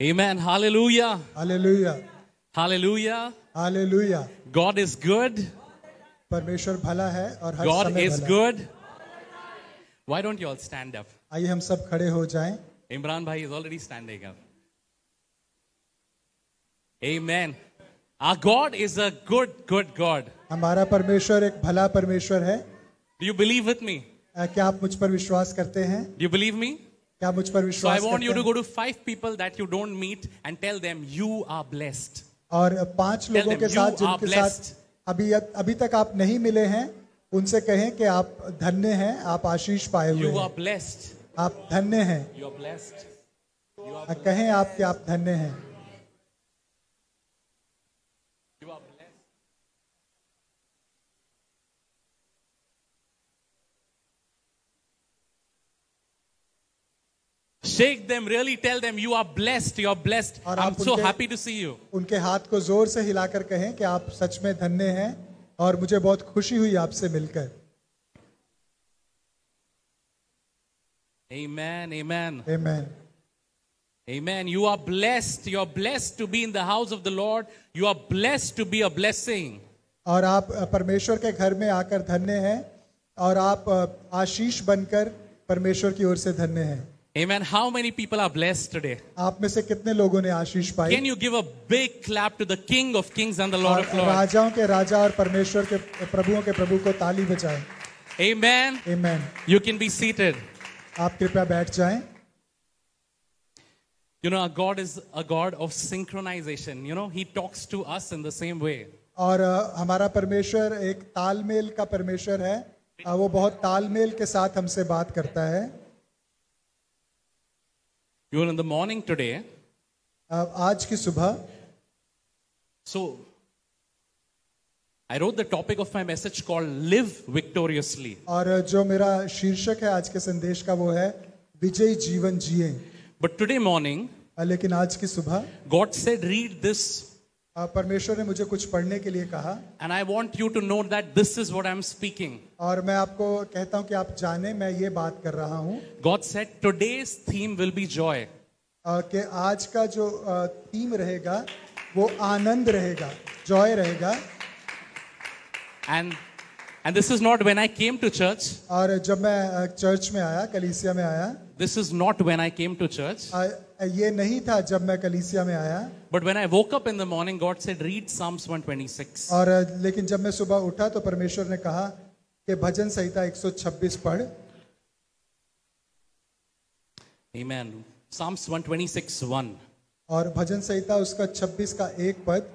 Amen. Hallelujah. Hallelujah, Hallelujah. Hallelujah. God is good. परमेश्वर भला है और हर God समय is भला है। good. Why don't you all stand up? आइए हम सब खड़े हो जाएं। Imran bhai is already standing up. Amen. Our God is a good God. हमारा परमेश्वर एक भला परमेश्वर है। Do you believe with me? क्या आप मुझ पर विश्वास करते हैं? Do you believe me? क्या आप मुझ पर So I विश्वास want you करते to हैं? go to 5 people that you don't meet and tell them you are blessed. और 5 लोगों के them, साथ you are जिनके blessed. साथ अभी तक आप नहीं मिले हैं, उनसे कहें कि आप धन्य हैं, आप आशीष पाए हुए You are हैं, blessed. आप धन्य हैं। You are blessed. You are कहें आप कि आप धन्य हैं। You are blessed. Shake them, really tell them you are blessed, you are blessed. और I'm आप so उनके- happy to see you. उनके हाथ को जोर से हिलाकर कहें कि आप सच में धन्य हैं और मुझे बहुत खुशी हुई आपसे मिलकर। Amen, amen. आमीन। Amen. You are blessed. You are blessed to be in the house of the Lord. You are blessed to be a blessing. और आप परमेश्वर के घर में आकर धन्य हैं और आप आशीष बनकर परमेश्वर की ओर से धन्य हैं। Amen. How many people are blessed today? आप में से कितने लोगों ने आशीष पाई? Can you give a big clap to the King of Kings and the Lord और of Lords? राजाओं के राजा और परमेश्वर के प्रभु को ताली बजाएं। Amen. आमीन। You can be seated. आप कृपया बैठ जाएं। You know, our God is a God of synchronization. You know, He talks to us in the same way. और हमारा परमेश्वर एक तालमेल का परमेश्वर है। वो बहुत तालमेल के साथ हमसे बात करता है। You know, in the morning today, आज की सुबह so I wrote the topic of my message called Live Victoriously. और जो मेरा शीर्षक है आज के संदेश का वो है विजयी जीवन जिए। But today morning, लेकिन आज की सुबह God said, read this. परमेश्वर ने मुझे कुछ पढ़ने के लिए कहा And I want you to know that this is what I'm speaking. और मैं आपको कहता हूं कि आप जाने मैं ये बात कर रहा हूं God said, today's theme will be joy. कि आज का जो थीम रहेगा वो आनंद रहेगा, जॉय रहेगा। And this is not when I came to church. और जब मैं चर्च में आया, कलीसिया में आया, This is not when I came to church. ये नहीं था जब मैं कलीसिया में आया। But when I woke up in the morning, God said, read Psalms 126. और लेकिन जब मैं सुबह उठा तो परमेश्वर ने कहा कि भजन संहिता 126 पढ़। Amen. Psalms 126:1. और भजन संहिता उसका 26 का 1 पद।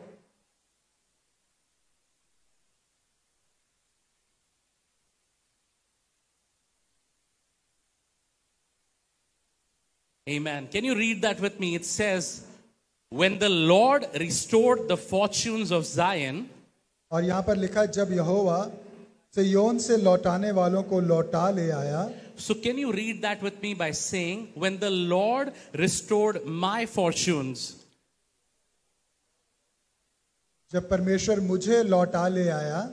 Amen. Can you read that with me? It says, when the Lord restored the fortunes of Zion, और यहाँ पर लिखा जब यहोवा सिय्योन से लौटाने वालों को लौटा ले आया। so can you read that with me by saying, when the Lord restored my fortunes? जब परमेश्वर मुझे लौटा ले आया।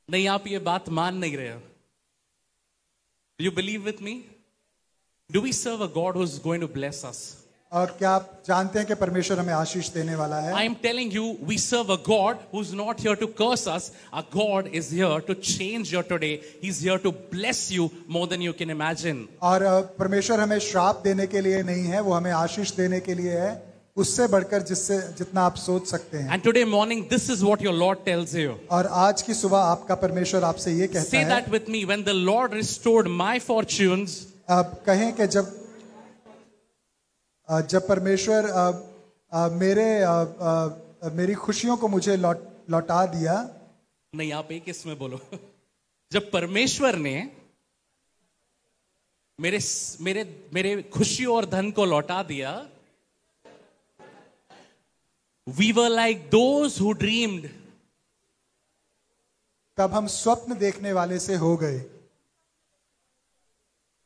नहीं, आप ये बात मान नहीं रहे हो. Do you believe with me? Do we serve a God who's going to bless us? और क्या आप जानते हैं कि परमेश्वर हमें आशीष देने वाला है? I am telling you, we serve a God who's not here to curse us. Our God is here to change your today. He's here to bless you more than you can imagine. और परमेश्वर हमें श्राप देने के लिए नहीं है, वो हमें आशीष देने के लिए है, उससे बढ़कर जिससे जितना आप सोच सकते हैं। And today morning, this is what your Lord tells you. और आज की सुबह आपका परमेश्वर आपसे ये कहता Say है। that with me. When the Lord restored my fortunes, आप कहें कि जब परमेश्वर मेरी खुशियों को मुझे लौटा दिया। नहीं, आप एक इसमें बोलो। जब परमेश्वर ने मेरे खुशियों और धन को लौटा दिया, we were like those who dreamed. तब हम स्वप्न देखने वाले से हो गए।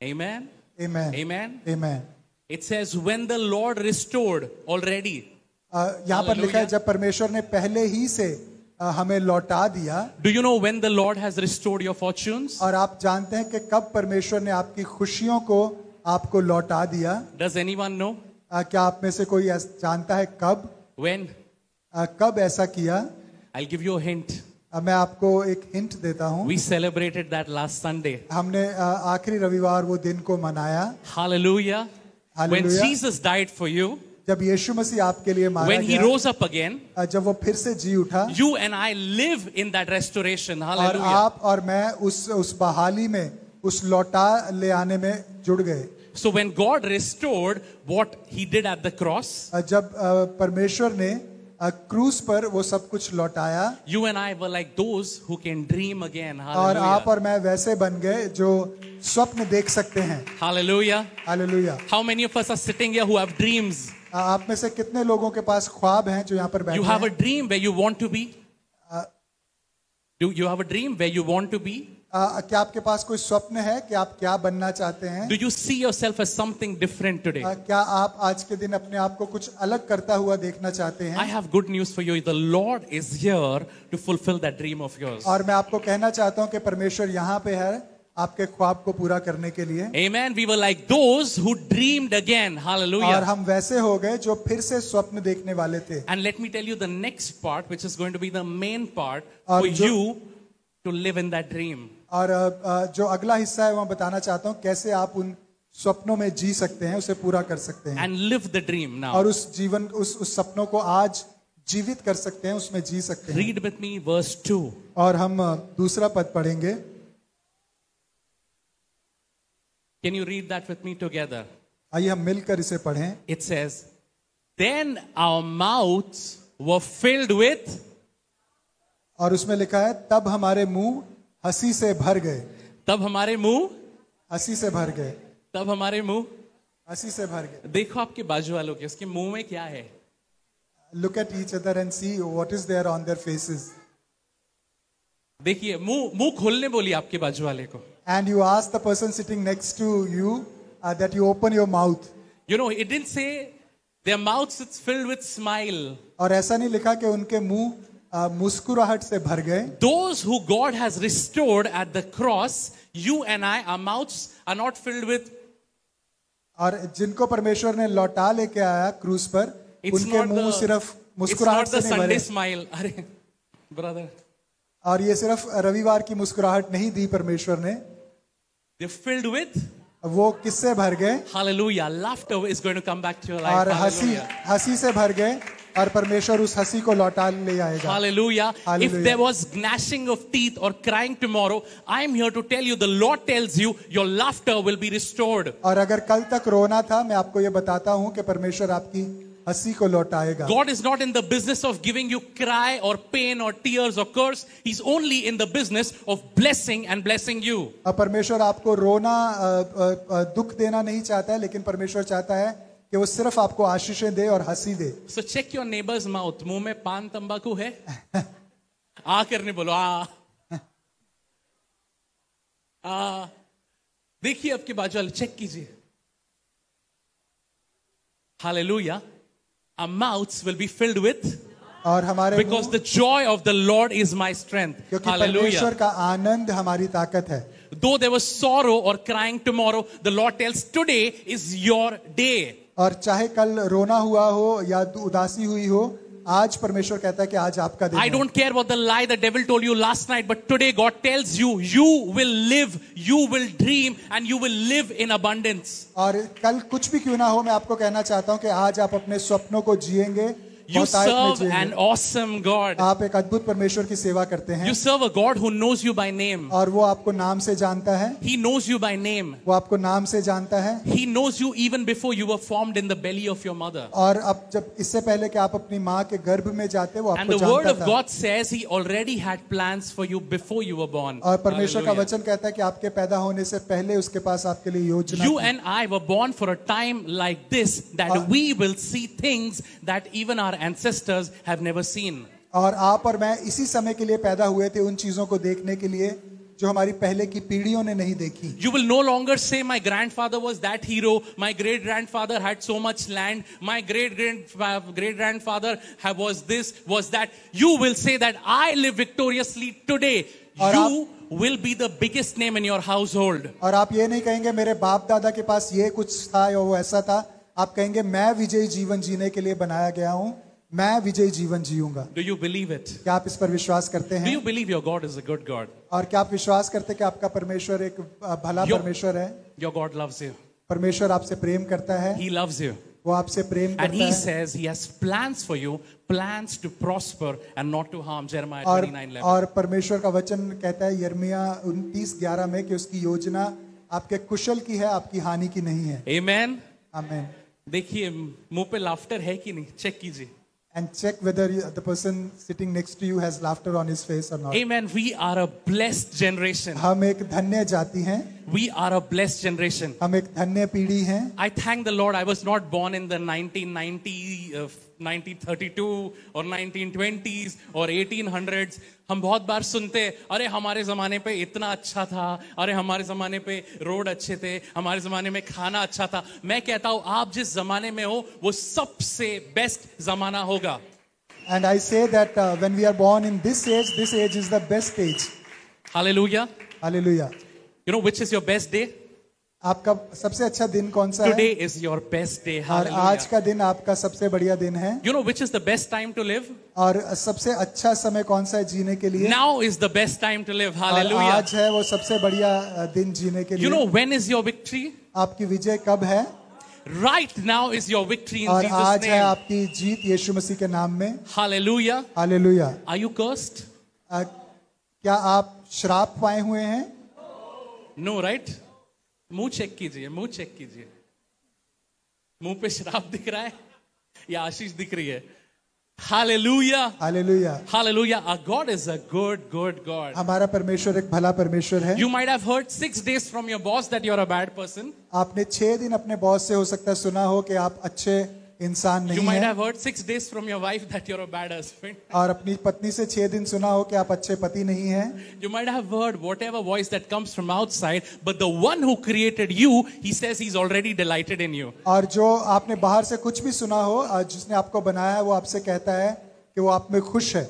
Amen. Amen. Amen. Amen. It says when the Lord restored already. यहाँ पर लिखा है जब परमेश्वर ने पहले ही से हमें लौटा दिया। Do you know when the Lord has restored your fortunes? और आप जानते हैं कि कब परमेश्वर ने आपकी खुशियों को आपको लौटा दिया? Does anyone know? क्या आप में से कोई जानता है कब When? कब ऐसा किया? I'll give you a hint. मैं आपको एक हिंट देता हूँ. We celebrated that last Sunday. हमने आखिरी रविवार वो दिन को मनाया. Hallelujah. When Hallelujah. Jesus died for you, जब यीशु मसीह आपके लिए मारा when he गया, rose up again, जब वो फिर से जी उठा, you and I live in that restoration. और Hallelujah. आप और मैं उस बहाली में, उस लौटा ले आने में जुड़ गए. So when God restored what he did at the cross, जब परमेश्वर ने क्रूस पर वो सब कुछ लौटाया, you and I were like those who can dream again. और आप Hallelujah. और मैं वैसे बन गए जो स्वप्न देख सकते हैं. Hallelujah. Hallelujah. How many of us are sitting here who have dreams? आप में से कितने लोगों के पास ख्वाब हैं जो यहाँ पर बैठे You have a हैं? dream where you want to be? Do you have a dream where you want to be? क्या आपके पास कोई स्वप्न है कि आप क्या बनना चाहते हैं? Do you see yourself as something different today? क्या आप आज के दिन अपने आप को कुछ अलग करता हुआ देखना चाहते I हैं? have good news for you. The Lord is here to fulfill that dream of yours. और मैं आपको कहना चाहता हूं कि परमेश्वर यहाँ पे है आपके ख्वाब को पूरा करने के लिए. Amen. We were like those who dreamed again. और Hallelujah. हम वैसे हो गए जो फिर से स्वप्न देखने वाले थे. And let me tell you the next part, which is going to be the main part और for जो- you to live in that dream. और जो अगला हिस्सा है वो मैं बताना चाहता हूँ कैसे आप उन स्वप्नों में जी सकते हैं, उसे पूरा कर सकते हैं, And live the dream now. और उस जीवन उस सपनों को आज जीवित कर सकते हैं, उसमें जी सकते हैं. Read with me verse 2. और हम दूसरा पद पढ़ेंगे. Can you read that with me together? आइए हम मिलकर इसे पढ़ें. It says, Then our mouths were filled with. और उसमें लिखा है तब हमारे मुंह हंसी से भर गए. तब हमारे मुंह हंसी से भर गए. तब हमारे मुंह हंसी से भर गए. देखो आपके बाजू वालों के उसके मुंह में क्या है. Look at each other and see what is there on their faces. देखिए मुंह खोलने बोली आपके बाजू वाले को. And you ask the person sitting next to you that you open your mouth. You know, it didn't say their mouths it's filled with smile. और ऐसा नहीं लिखा कि उनके मुंह मुस्कुराहट से भर गए. Those who God has restored at the cross, you and I, our mouths are not filled with. और जिनको परमेश्वर ने लौटा लेके आया क्रूस पर, It's उनके not मुंह सिर्फ it's मुस्कुराहट not the से नहीं Sunday भरे. smile. अरे brother, और ये सिर्फ रविवार की मुस्कुराहट नहीं दी परमेश्वर ने. they're filled with. वो किससे भर गए? Hallelujah. Laughter is going to come back to your life. और हंसी Hallelujah. हंसी से भर गए, और परमेश्वर उस हंसी को लौटा ले आएगा. Hallelujah. If Hallelujah. there was gnashing of teeth or crying tomorrow, I'm here to tell you, the Lord tells you, your laughter will be restored. और अगर कल तक रोना था, मैं आपको ये बताता हूँ कि परमेश्वर आपकी हंसी को लौटाएगा. God is not in the business of giving you cry or pain or tears or curse. He's only in the business of blessing and blessing you. अब परमेश्वर आपको रोना दुख देना नहीं चाहता है, लेकिन परमेश्वर चाहता है कि वो सिर्फ आपको आशीषें दे और हंसी दे. So check your neighbor's mouth. मुंह में पान तंबाकू है? आ करने बोलो आ. देखिए आपके बाजू वाले चेक कीजिए. Hallelujah. Our mouths will be filled with. और हमारे Because मुंह, the joy of the Lord is my strength. क्योंकि Hallelujah. परमेश्वर का आनंद हमारी ताकत है. Though there was sorrow or crying tomorrow, the Lord tells today is your day. और चाहे कल रोना हुआ हो या उदासी हुई हो, आज परमेश्वर कहता है कि आज आपका दिन I है. don't care what the lie the devil told you last night, but today God tells you, you will live, you will dream, and you will live in abundance. और कल कुछ भी क्यों ना हो, मैं आपको कहना चाहता हूं कि आज आप अपने स्वप्नों को जिएंगे, You बहुतायत में serve an जिएंगे. awesome God. आप एक अद्भुत परमेश्वर की सेवा करते हैं, You serve a God who knows you by name. और वो आपको नाम से जानता है. He knows you by name. वो आपको नाम से जानता है. He knows you even before you were formed in the belly of your mother. और अब जब इससे पहले कि आप अपनी माँ के गर्भ में जाते, वो And आपको the word जानता of था. God says He already had plans for you before you were born. और परमेश्वर का Hallelujah. वचन कहता है कि आपके पैदा होने से पहले उसके पास आपके लिए योजना You थी. and I were born for a time like this, that we will see things that even our ancestors have never seen. और आप और मैं इसी समय के लिए पैदा हुए थे, उन चीजों को देखने के लिए जो हमारी पहले की पीढ़ियों ने नहीं देखी. You will no longer say my grandfather was that hero, my great grandfather had so much land, my great grandfather was this, was that. You will say that I live victoriously today. और You will be the biggest name in your household. और आप ये नहीं कहेंगे मेरे बाप दादा के पास ये कुछ था या वो ऐसा था. आप कहेंगे मैं विजयी जीवन जीने के लिए बनाया गया हूं, मैं विजयी जीवन जीऊंगा। Do you believe it? क्या आप इस पर विश्वास करते Do हैं? you believe your God is a good God? और क्या आप विश्वास करते हैं कि आपका परमेश्वर एक भला Your- परमेश्वर है? Your God loves you. परमेश्वर आपसे प्रेम करता है, He loves you. वो आपसे प्रेम And करता he है says he has plans for you, plans to prosper and not to harm. Jeremiah और 29:11. और परमेश्वर का वचन कहता है यिर्मयाह 29:11 में कि उसकी योजना आपके कुशल की है, आपकी हानि की नहीं है। Amen. आमीन। देखिए मुंह पे लाफ्टर है कि नहीं, चेक कीजिए। And check whether the person sitting next to you has laughter on his face or not. Amen. We are a blessed generation. हम एक धन्य जाति हैं, We are a blessed generation. हम एक धन्य पीढ़ी हैं। I thank the Lord I was not born in the 1990, 1932 or 1920s or 1800s. हम बहुत बार सुनते अरे हमारे जमाने पे इतना अच्छा था, अरे हमारे जमाने पे रोड अच्छे थे, हमारे जमाने में खाना अच्छा था। मैं कहता हूं आप जिस जमाने में हो वो सबसे बेस्ट जमाना होगा। And I say that when we are born in this age is the best age. Hallelujah. Hallelujah. You know which is your best day? आपका सबसे अच्छा दिन कौन सा Today है? is your best day. और आज Hallelujah. का दिन आपका सबसे बढ़िया दिन है। You know which is the best time to live? और सबसे अच्छा समय कौन सा है जीने के लिए? Now is the best time to live. और Hallelujah. आज है वो सबसे बढ़िया दिन जीने के You know लिए। when is your victory? आपकी विजय कब है? Right now is your victory in और Jesus' आज है name. आपकी जीत यीशु मसीह के नाम में। Hallelujah. Hallelujah. Are you cursed? क्या आप श्राप पाए हुए हैं? No, right? मुंह चेक कीजिए, मुंह चेक कीजिए। मुंह पे श्राप दिख रहा है या आशीष दिख रही है? Hallelujah. Hallelujah. Hallelujah. Our God is a good God. हमारा परमेश्वर एक भला परमेश्वर है। You might have heard 6 days from your boss that you're a bad person. आपने 6 दिन अपने बॉस से हो सकता है सुना हो कि आप अच्छे इंसान You नहीं might हैं, have heard 6 days from your wife that you're a bad husband. और अपनी पत्नी से 6 दिन सुना हो कि आप अच्छे पति नहीं हैं। You might have heard whatever voice that comes from outside, but the one who created you, he says he's already delighted in you. और जो आपने बाहर से कुछ भी सुना हो, जिसने आपको बनाया है वो आपसे कहता है कि वो आप में खुश है।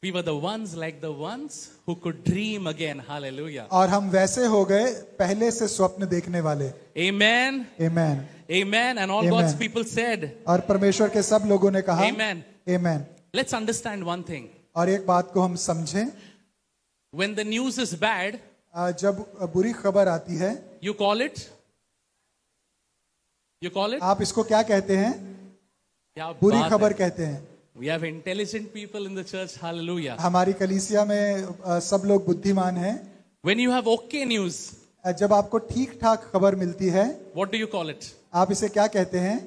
We were the ones like the ones who could dream again. Hallelujah. और हम वैसे हो गए पहले से स्वप्न देखने वाले। Amen. Amen. Amen. And all Amen. God's people said, और परमेश्वर के सब लोगों ने कहा Amen. Amen. Let's understand one thing. और एक बात को हम समझें, When the news is bad, जब बुरी खबर आती है, you call it? You call it? आप इसको क्या कहते हैं? क्या बुरी बात खबर है। कहते हैं। We have intelligent people in the church. Hallelujah. हमारी कलीसिया में सब लोग बुद्धिमान हैं। When you have okay news, जब आपको ठीक ठाक खबर मिलती है, what do you call it? आप इसे क्या कहते हैं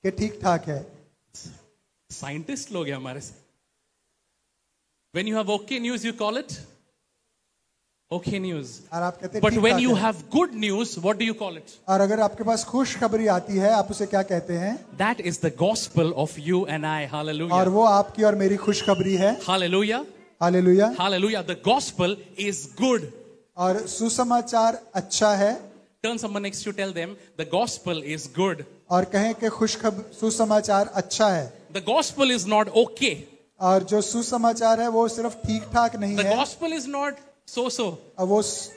कि ठीक ठाक है? साइंटिस्ट लोग हैं हमारे से। When you have okay news, you call it okay news. और आप कहते हैं But ठीक when ठाक you है। have good news, what do you call it? और अगर आपके पास खुश खबरी आती है, आप उसे क्या कहते हैं? That is the gospel of you and I. और Hallelujah. वो आपकी और मेरी खुश खबरी है। Hallelujah. Hallelujah. Hallelujah. The gospel is good. और सुसमाचार अच्छा है। Turn someone next to you, tell them the gospel is good. और कहें कि सुसमाचार अच्छा है। The gospel is not okay. और जो सुसमाचार है वो सिर्फ ठीक ठाक नहीं The है, gospel is not so.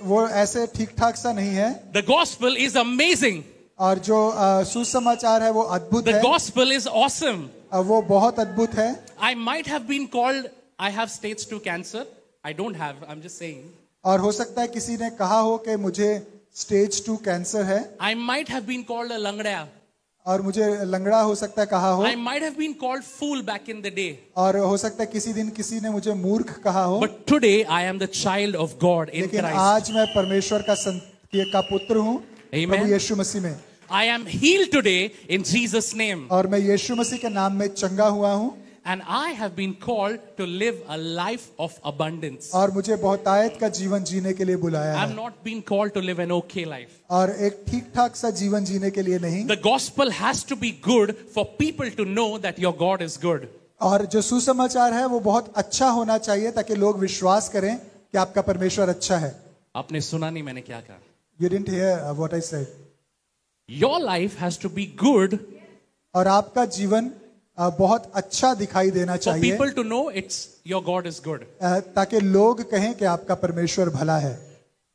वो ऐसे ठीक ठाक सा नहीं है। The gospel is amazing. और जो सुसमाचार है वो अद्भुत The है, gospel is awesome. वो बहुत अद्भुत है। I might have been called, I have stage 2 cancer. I don't have, I'm just saying. और हो सकता है किसी ने कहा हो कि मुझे स्टेज 2 कैंसर है, I might have been called a langda. और मुझे लंगड़ा हो सकता है कहा हो, I might have been called fool back in the day. और हो सकता है किसी दिन किसी ने मुझे मूर्ख कहा हो। But today I am the child of God in लेकिन Christ. आज मैं परमेश्वर का पुत्र हूँ, Amen. प्रभु यीशु मसीह में। I am healed today in Jesus' name. और मैं यीशु मसीह के नाम में चंगा हुआ हूँ। And I have been called to live a life of abundance. और मुझे बहुतायत का जीवन जीने के लिए बुलाया I'm है, not being called to live an okay life. और एक ठीक ठाक सा जीवन जीने के लिए नहीं। The gospel has to be good for people to know that your God is good. और जो सुसमाचार है वो बहुत अच्छा होना चाहिए ताकि लोग विश्वास करें कि आपका परमेश्वर अच्छा है। आपने सुना नहीं मैंने क्या कहा? You didn't hear what I said. Your life has to be good और आपका जीवन बहुत अच्छा दिखाई देना for चाहिए, people to know it's your God is good. ताकि लोग कहें कि आपका परमेश्वर भला है।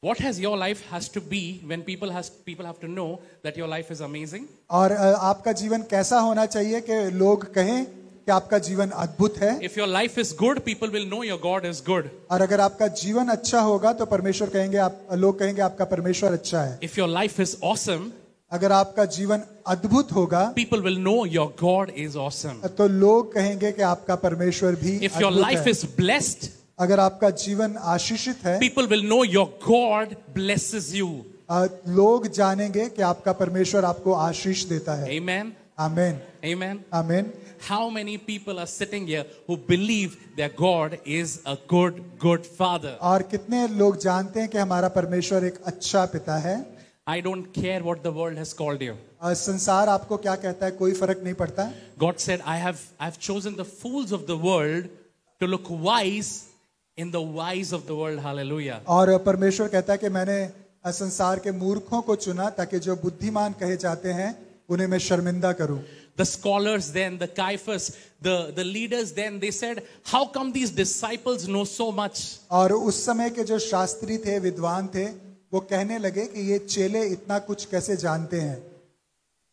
What has your life has to be when people have to know that your life is amazing? और आपका जीवन कैसा होना चाहिए कि लोग कहें कि आपका जीवन अद्भुत है। If your life is good, people will know your God is good. और अगर आपका जीवन अच्छा होगा तो परमेश्वर कहेंगे, लोग कहेंगे आपका परमेश्वर अच्छा है। If your life is awesome, अगर आपका जीवन अद्भुत होगा people will know your God is awesome. तो लोग कहेंगे कि आपका परमेश्वर भी If your अद्भुत life है। is blessed, अगर आपका जीवन आशीषित है, people will know your God blesses you. लोग जानेंगे कि आपका परमेश्वर आपको आशीष देता है। Amen. आमीन, Amen. आमीन। How many people are sitting here who believe that God is a good father? और कितने लोग जानते हैं कि हमारा परमेश्वर एक अच्छा पिता है। I don't care what the world has called you. संसार आपको क्या कहता है, कोई फर्क नहीं पड़ता। God said, I've chosen the fools of the world to look wise in the wise of the world. Hallelujah. और परमेश्वर कहता है कि मैंने संसार के मूर्खों को चुना ताकि जो बुद्धिमान कहे जाते हैं उन्हें मैं शर्मिंदा करूं। The scholars then, the Caiaphas, the leaders then, they said, how come these disciples know so much? और उस समय के जो शास्त्री थे, विद्वान थे, वो कहने लगे कि ये चेले इतना कुछ कैसे जानते हैं।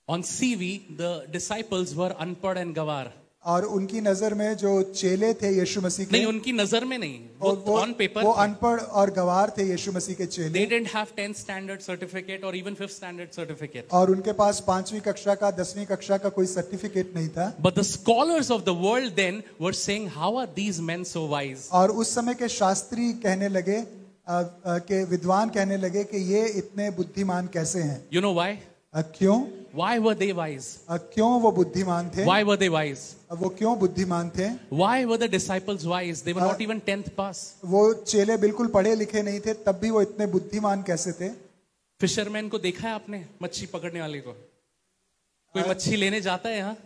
On CV, the disciples were unpad and gawar. और उनकी नजर में जो चेले थे यीशु मसीह के, नहीं, उनकी नजर में नहीं, वो on paper, वो अनपढ़ और गवार थे यीशु मसीह के चेले। they didn't have 10th standard certificate or even 5th standard certificate. और उनके पास 5वीं कक्षा का 10वीं कक्षा का कोई सर्टिफिकेट नहीं था। But the scholars of the world then were saying, how are these men so wise? और उस समय के शास्त्री कहने लगे कि विद्वान कहने लगे कि ये इतने बुद्धिमान कैसे हैं। You know why? क्यों? Why were they wise? क्यों वो बुद्धिमान थे? Why were they wise? वो क्यों बुद्धिमान थे? Why were the disciples wise? They were not even 10th pass. वो चेले बिल्कुल पढ़े लिखे नहीं थे, तब भी वो इतने बुद्धिमान कैसे थे? फिशरमैन को देखा है आपने, मच्छी पकड़ने वाले को? कोई मच्छी लेने जाता है यहाँ?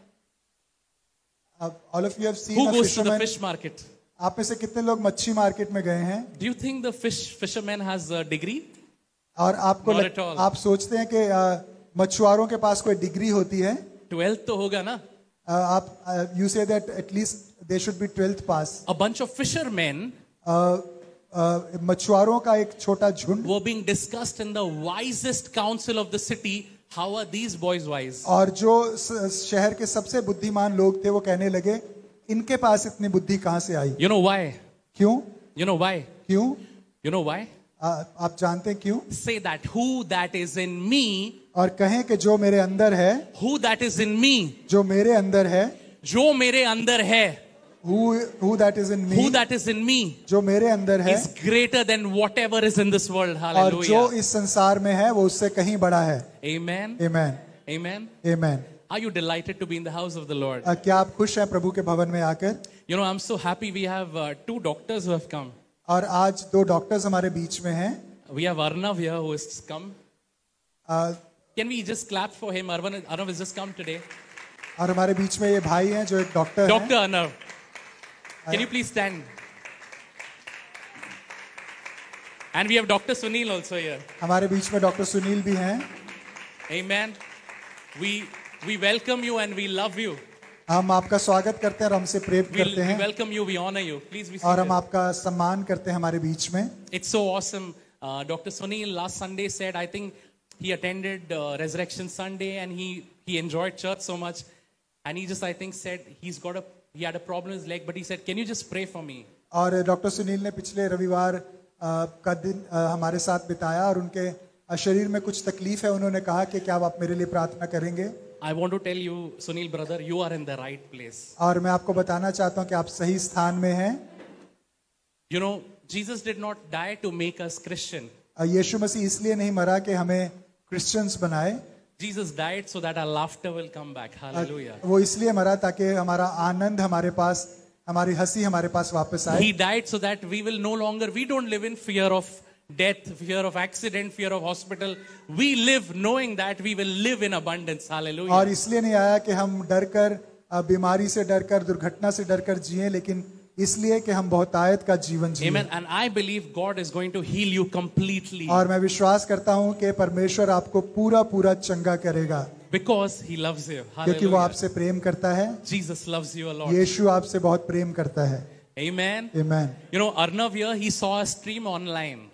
All of you have seen Who a goes to the fisherman. fish market? आप में से कितने लोग मच्छी मार्केट में गए हैं? Do you think the fisherman has a degree? और आपको Not at all. आप सोचते हैं कि मछुआरों के पास कोई डिग्री होती है? 12th तो होगा ना? आप you say that at least they should be 12th pass. A bunch of fishermen मछुआरों का एक छोटा झुंड were being discussed in the wisest council of the city. How are these boys wise? और जो शहर के सबसे बुद्धिमान लोग थे वो कहने लगे इनके पास इतनी बुद्धि कहां से आई? You know why? क्यों? You know why? क्यों? You know why? आप जानते हैं क्यों? Say that who that is in me, और कहें कि जो मेरे अंदर है, who that is in me, जो मेरे अंदर है, जो मेरे अंदर है, who that is in me, who that is in me जो मेरे अंदर है, is greater than whatever is in this world. और जो Hallelujah. इस संसार में है वो उससे कहीं बड़ा है। Amen. Amen. Amen. Amen. Are you delighted to be in the house of the Lord? क्या आप खुश हैं प्रभु के भवन में आकर? You know, I'm so happy we have 2 doctors who have come. और आज 2 डॉक्टर्स हमारे बीच में हैं। We have Arnav here who has come. Can we just clap for him? Arnav has just come today. और हमारे बीच में ये भाई हैं जो एक डॉक्टर हैं। Dr. Arnav. Can you please stand? And we have Dr. Sunil also here. हमारे बीच में डॉक्टर सुनील भी हैं। Amen. We welcome you and we love you. हम आपका स्वागत करते हैं और हमसे प्रेम करते We हैं welcome you. We honor you. Please be और हम seated. आपका सम्मान करते हैं हमारे बीच में। It's so awesome. Dr. Sunil last Sunday said, I think he attended Resurrection Sunday and he enjoyed church so much. And he just, I think, said he had a problem with his leg, but he said, can you just pray for me? और doctor Sunil ने पिछले रविवार का दिन हमारे साथ बिताया और उनके शरीर में कुछ तकलीफ है। उन्होंने कहा कि क्या आप मेरे लिए प्रार्थना करेंगे? I want to tell you, Sunil brother, you are in the right place. और मैं आपको बताना चाहता हूं कि आप सही स्थान में हैं। You know, Jesus did not die to make us Christian. यीशु मसीह इसलिए नहीं मरा कि हमें क्रिश्चियंस बनाए। Jesus died so that our laughter will come back. Hallelujah. वो इसलिए मरा ताकि हमारा आनंद हमारे पास, हमारी हंसी हमारे पास वापस आए। He died so that we will no longer, we don't live in fear of death, fear of accident, fear of hospital. We live knowing that we will live in abundance. Hallelujah. और इसलिए नहीं आया कि हम डरकर, बीमारी से डरकर, दुर्घटना से डरकर जिएं, लेकिन इसलिए कि हम बहुतायत का जीवन जिएं। Amen. And I believe God is going to heal you completely. और मैं विश्वास करता हूं कि परमेश्वर आपको पूरा पूरा चंगा करेगा, Because He loves you. क्योंकि वो Hallelujah. आपसे प्रेम करता है। Jesus loves you a lot. यीशु आपसे बहुत प्रेम करता है। Amen. Amen. You know, Arnav here, he saw a stream online.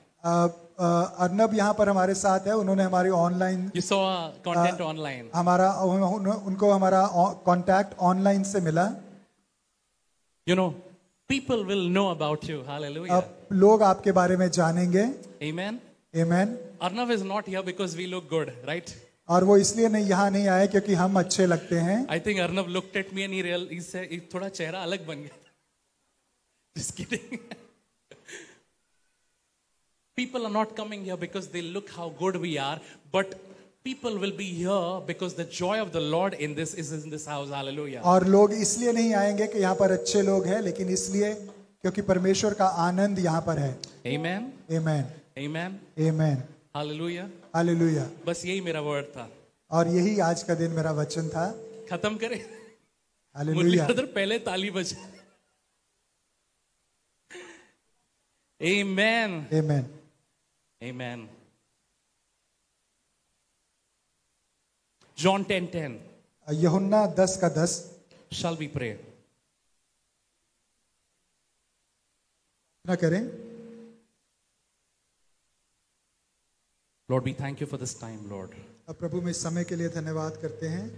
Arnab यहाँ पर हमारे साथ है, उन्होंने हमारी online You saw content online. हमारा उनको हमारा कांटेक्ट ऑनलाइन से मिला। You know, people will know about you. Hallelujah. अब लोग आपके बारे में जानेंगे। Amen. आमीन। Arnav is not here because we look good, right? और वो इसलिए नहीं यहाँ नहीं आए क्योंकि हम अच्छे लगते हैं। I think Arnav looked at me and he said, थोड़ा चेहरा अलग बन गया। Just kidding. People are not coming here because they look how good we are, but people will be here because the joy of the Lord in this is in this house. Hallelujah. और लोग इसलिए नहीं आएंगे कि यहाँ पर अच्छे लोग हैं, लेकिन इसलिए क्योंकि परमेश्वर का आनंद यहाँ पर है। Amen. आमीन। Amen. आमीन। Hallelujah. हालेलुया। बस यही मेरा वर्ड था। और यही आज का दिन मेरा वचन था। खत्म करें। हालेलुया। मुरली पहले ताली बजे। Amen. आमीन। Amen. John 10:10. यूहन्ना 10:10। Shall we pray? ना करें। Lord, we thank you for this time, Lord. अब प्रभु में इस समय के लिए धन्यवाद करते हैं।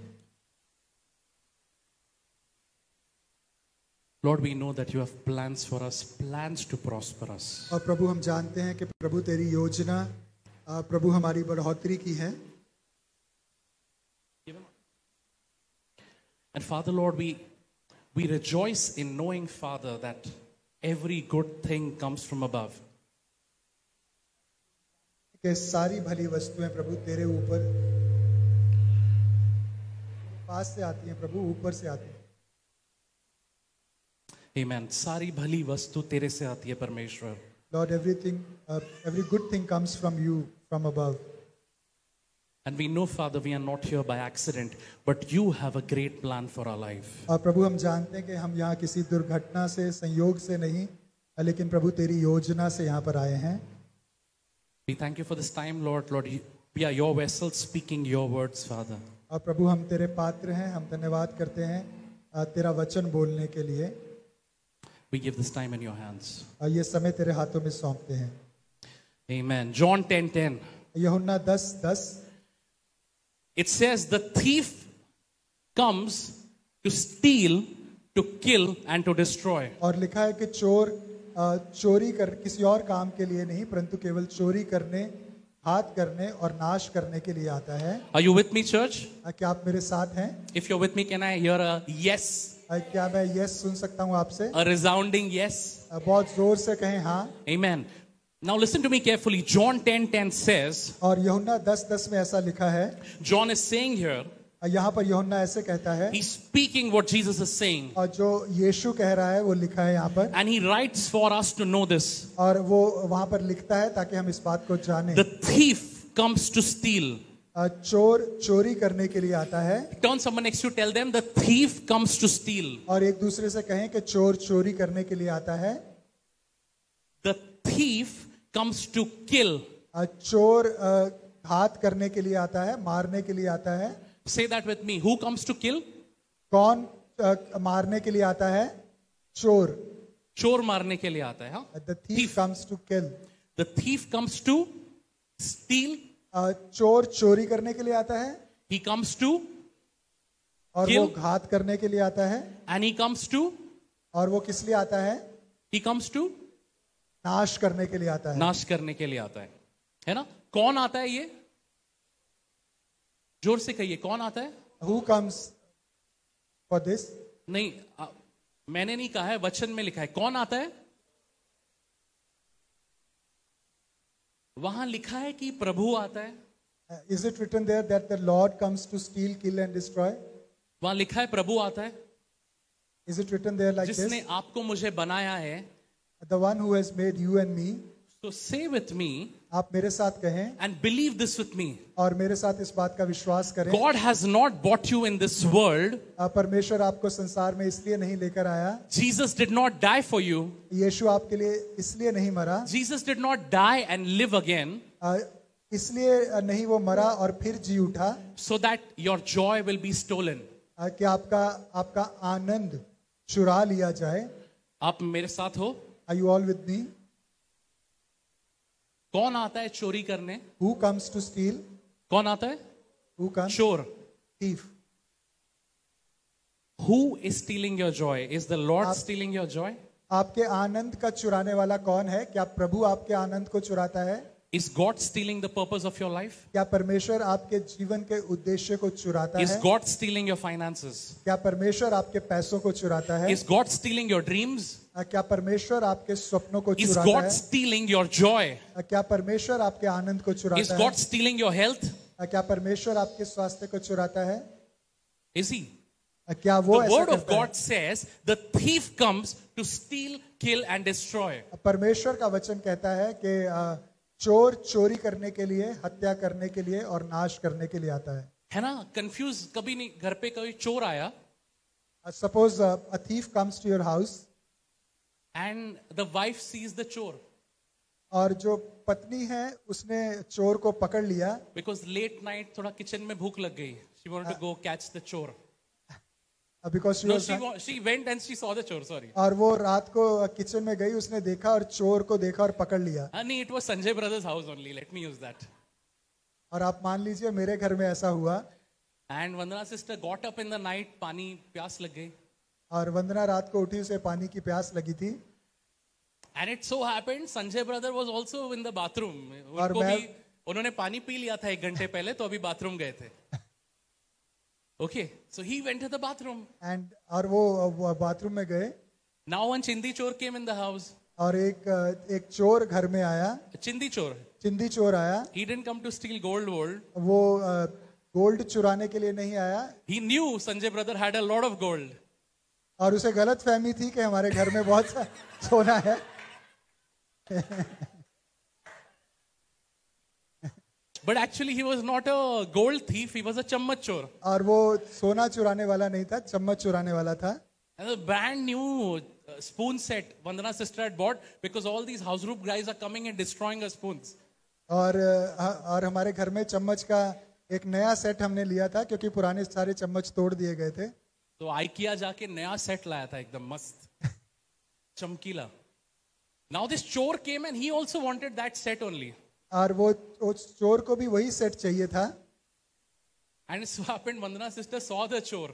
Lord, we know that you have plans for us, plans to prosper us. और प्रभु हम जानते हैं कि प्रभु तेरी योजना प्रभु हमारी बढ़ोतरी की है। And Father, Lord, we rejoice in knowing, Father, that every good thing comes from above. कि सारी भली वस्तुएं प्रभु तेरे ऊपर पास से आती हैं, प्रभु ऊपर से आती हैं। Amen. सारी भली वस्तु तेरे से आती है परमेश्वर। Lord, every good thing comes from you, from above. And we know, Father, we are not here by accident, but you have a great plan for our life. और प्रभु हम जानते हैं कि हम यहाँ किसी दुर्घटना से, संयोग से नहीं, लेकिन प्रभु तेरी योजना से यहाँ पर आए हैं। We thank you for this time, Lord. Lord, we are your vessels speaking your words, Father. और प्रभु हम तेरे पात्र हैं, हम धन्यवाद करते हैं तेरा वचन बोलने के लिए। We give this time in your hands. और ये समय तेरे हाथों में सौंपते हैं। Amen. John 10:10. यूहन्ना 10:10। It says the thief comes to steal, to kill and to destroy. और लिखा है कि चोर चोरी कर किसी और काम के लिए नहीं, परंतु केवल चोरी करने, घात करने और नाश करने के लिए आता है। Are you with me, church? क्या आप मेरे साथ हैं? If you're with me, can I hear a yes? क्या मैं यस सुन सकता हूँ आपसे? A resounding yes. बहुत जोर से कहें हाँ। Amen. Now listen to me carefully. John 10:10 says. और यूहन्ना 10:10 में ऐसा लिखा है। John is saying here. यहाँ पर यूहन्ना ऐसे कहता है। He's speaking what Jesus is saying. और जो यीशु कह रहा है वो लिखा है यहाँ पर। And he writes for us to know this. और वो वहाँ पर लिखता है ताकि हम इस बात को जानें। The thief comes to steal. चोर चोरी करने के लिए आता है। Turn someone next to you, tell them the thief comes to steal. और एक दूसरे से कहें कि चोर चोरी करने के लिए आता है। The thief comes to kill. चोर घात करने के लिए आता है, मारने के लिए आता है। Say that with me. Who comes to kill? कौन मारने के लिए आता है? चोर। चोर मारने के लिए आता है, हाँ? The thief comes to kill. The thief comes to steal. चोर चोरी करने के लिए आता है। He comes to और kill. वो घात करने के लिए आता है। And he comes to. और वो किस लिए आता है? He comes to. नाश करने के लिए आता है। नाश करने के लिए आता है ना? कौन आता है ये? जोर से कहिए, कौन आता है? Who comes for this? नहीं, मैंने नहीं कहा है, वचन में लिखा है। कौन आता है? वहां लिखा है कि प्रभु आता है। Is it written there that the Lord comes to steal, kill and destroy? वहां लिखा है प्रभु आता है। Is it written there like this? जिसने आपको मुझे बनाया है। The one who has made you and me. So say with me. आप मेरे साथ कहें। And believe this with me. और मेरे साथ इस बात का विश्वास करें। God has not brought you in this world. परमेश्वर आपको संसार में इसलिए नहीं लेकर आया। Jesus did not die for you. यीशु आपके लिए इसलिए नहीं मरा। Jesus did not die and live again. इसलिए नहीं वो मरा और फिर जी उठा। So that your joy will be stolen. कि आपका आनंद चुरा लिया जाए। आप मेरे साथ हो? Are you all with me? कौन आता है चोरी करने? Who comes to steal? कौन आता है? Who comes? चोर. Thief. Who is stealing your joy? Is the Lord आप- stealing your joy? आपके आनंद का चुराने वाला कौन है? क्या प्रभु आपके आनंद को चुराता है? Is God stealing the purpose of your life? क्या परमेश्वर आपके जीवन के उद्देश्य को चुराता Is है? God stealing your finances? क्या परमेश्वर आपके पैसों को चुराता है? Is God stealing your dreams? क्या परमेश्वर आपके सपनों को Is चुराता God है? stealing your joy? क्या परमेश्वर आपके आनंद को Is चुराता God है? stealing your health? क्या परमेश्वर आपके स्वास्थ्य को चुराता है? Is He? क्या वो The ऐसा word of करता है? God says the thief comes to steal, kill and destroy. परमेश्वर का वचन कहता है कि चोर चोरी करने के लिए, हत्या करने के लिए और नाश करने के लिए आता है. है ना? कंफ्यूज कभी नहीं. घर पे कभी चोर आया Suppose a thief comes to your house and the wife sees the chore और जो पत्नी है उसने चोर को पकड़ लिया because late night थोड़ा किचन में भूख लग गई. She wanted to go catch the chore. because she No, was she went and she saw the chore. Sorry. और वो रात को किचन में गई, उसने देखा और चोर को देखा और पकड़ लिया. नहीं, it was Sanjay brothers house only. Let me use that. और आप मान लीजिए मेरे घर में ऐसा हुआ And Vandana sister got up in the night. पानी प्यास लग गई. और वंदना रात को उठी, उसे पानी की प्यास लगी थी. And it so happened Sanjay brother was also in the bathroom. और उनको मैं- भी उन्होंने पानी पी लिया था 1 घंटे पहले, तो अभी बाथरूम गए थे. Okay, so he went to the bathroom. And और वो बाथरूम में गए Now one chindi chore came in the house. और एक चोर घर में आया, Chindi chore. चिंदी चोर आया. He didn't come to steal gold. वो गोल्ड चुराने के लिए नहीं आया He knew Sanjay brother had a lot of gold. और उसे गलत फहमी थी कि हमारे घर में बहुत सा सोना है. But actually he was not a gold thief, he was a chammach chore. और वो सोना चुराने वाला नहीं था, चम्मच चुराने वाला था. And a brand new spoon set Vandana sister had bought because all these house group guys are coming and destroying her spoons. और हमारे घर में चम्मच का एक नया सेट हमने लिया था क्योंकि पुराने सारे चम्मच तोड़ दिए गए थे. तो IKEA जाके नया सेट लाया था एकदम मस्त चमकीला. Now this chore came and he also wanted that set only. और वो चोर को भी वही सेट चाहिए था. And it so happened Vandana sister saw the chore.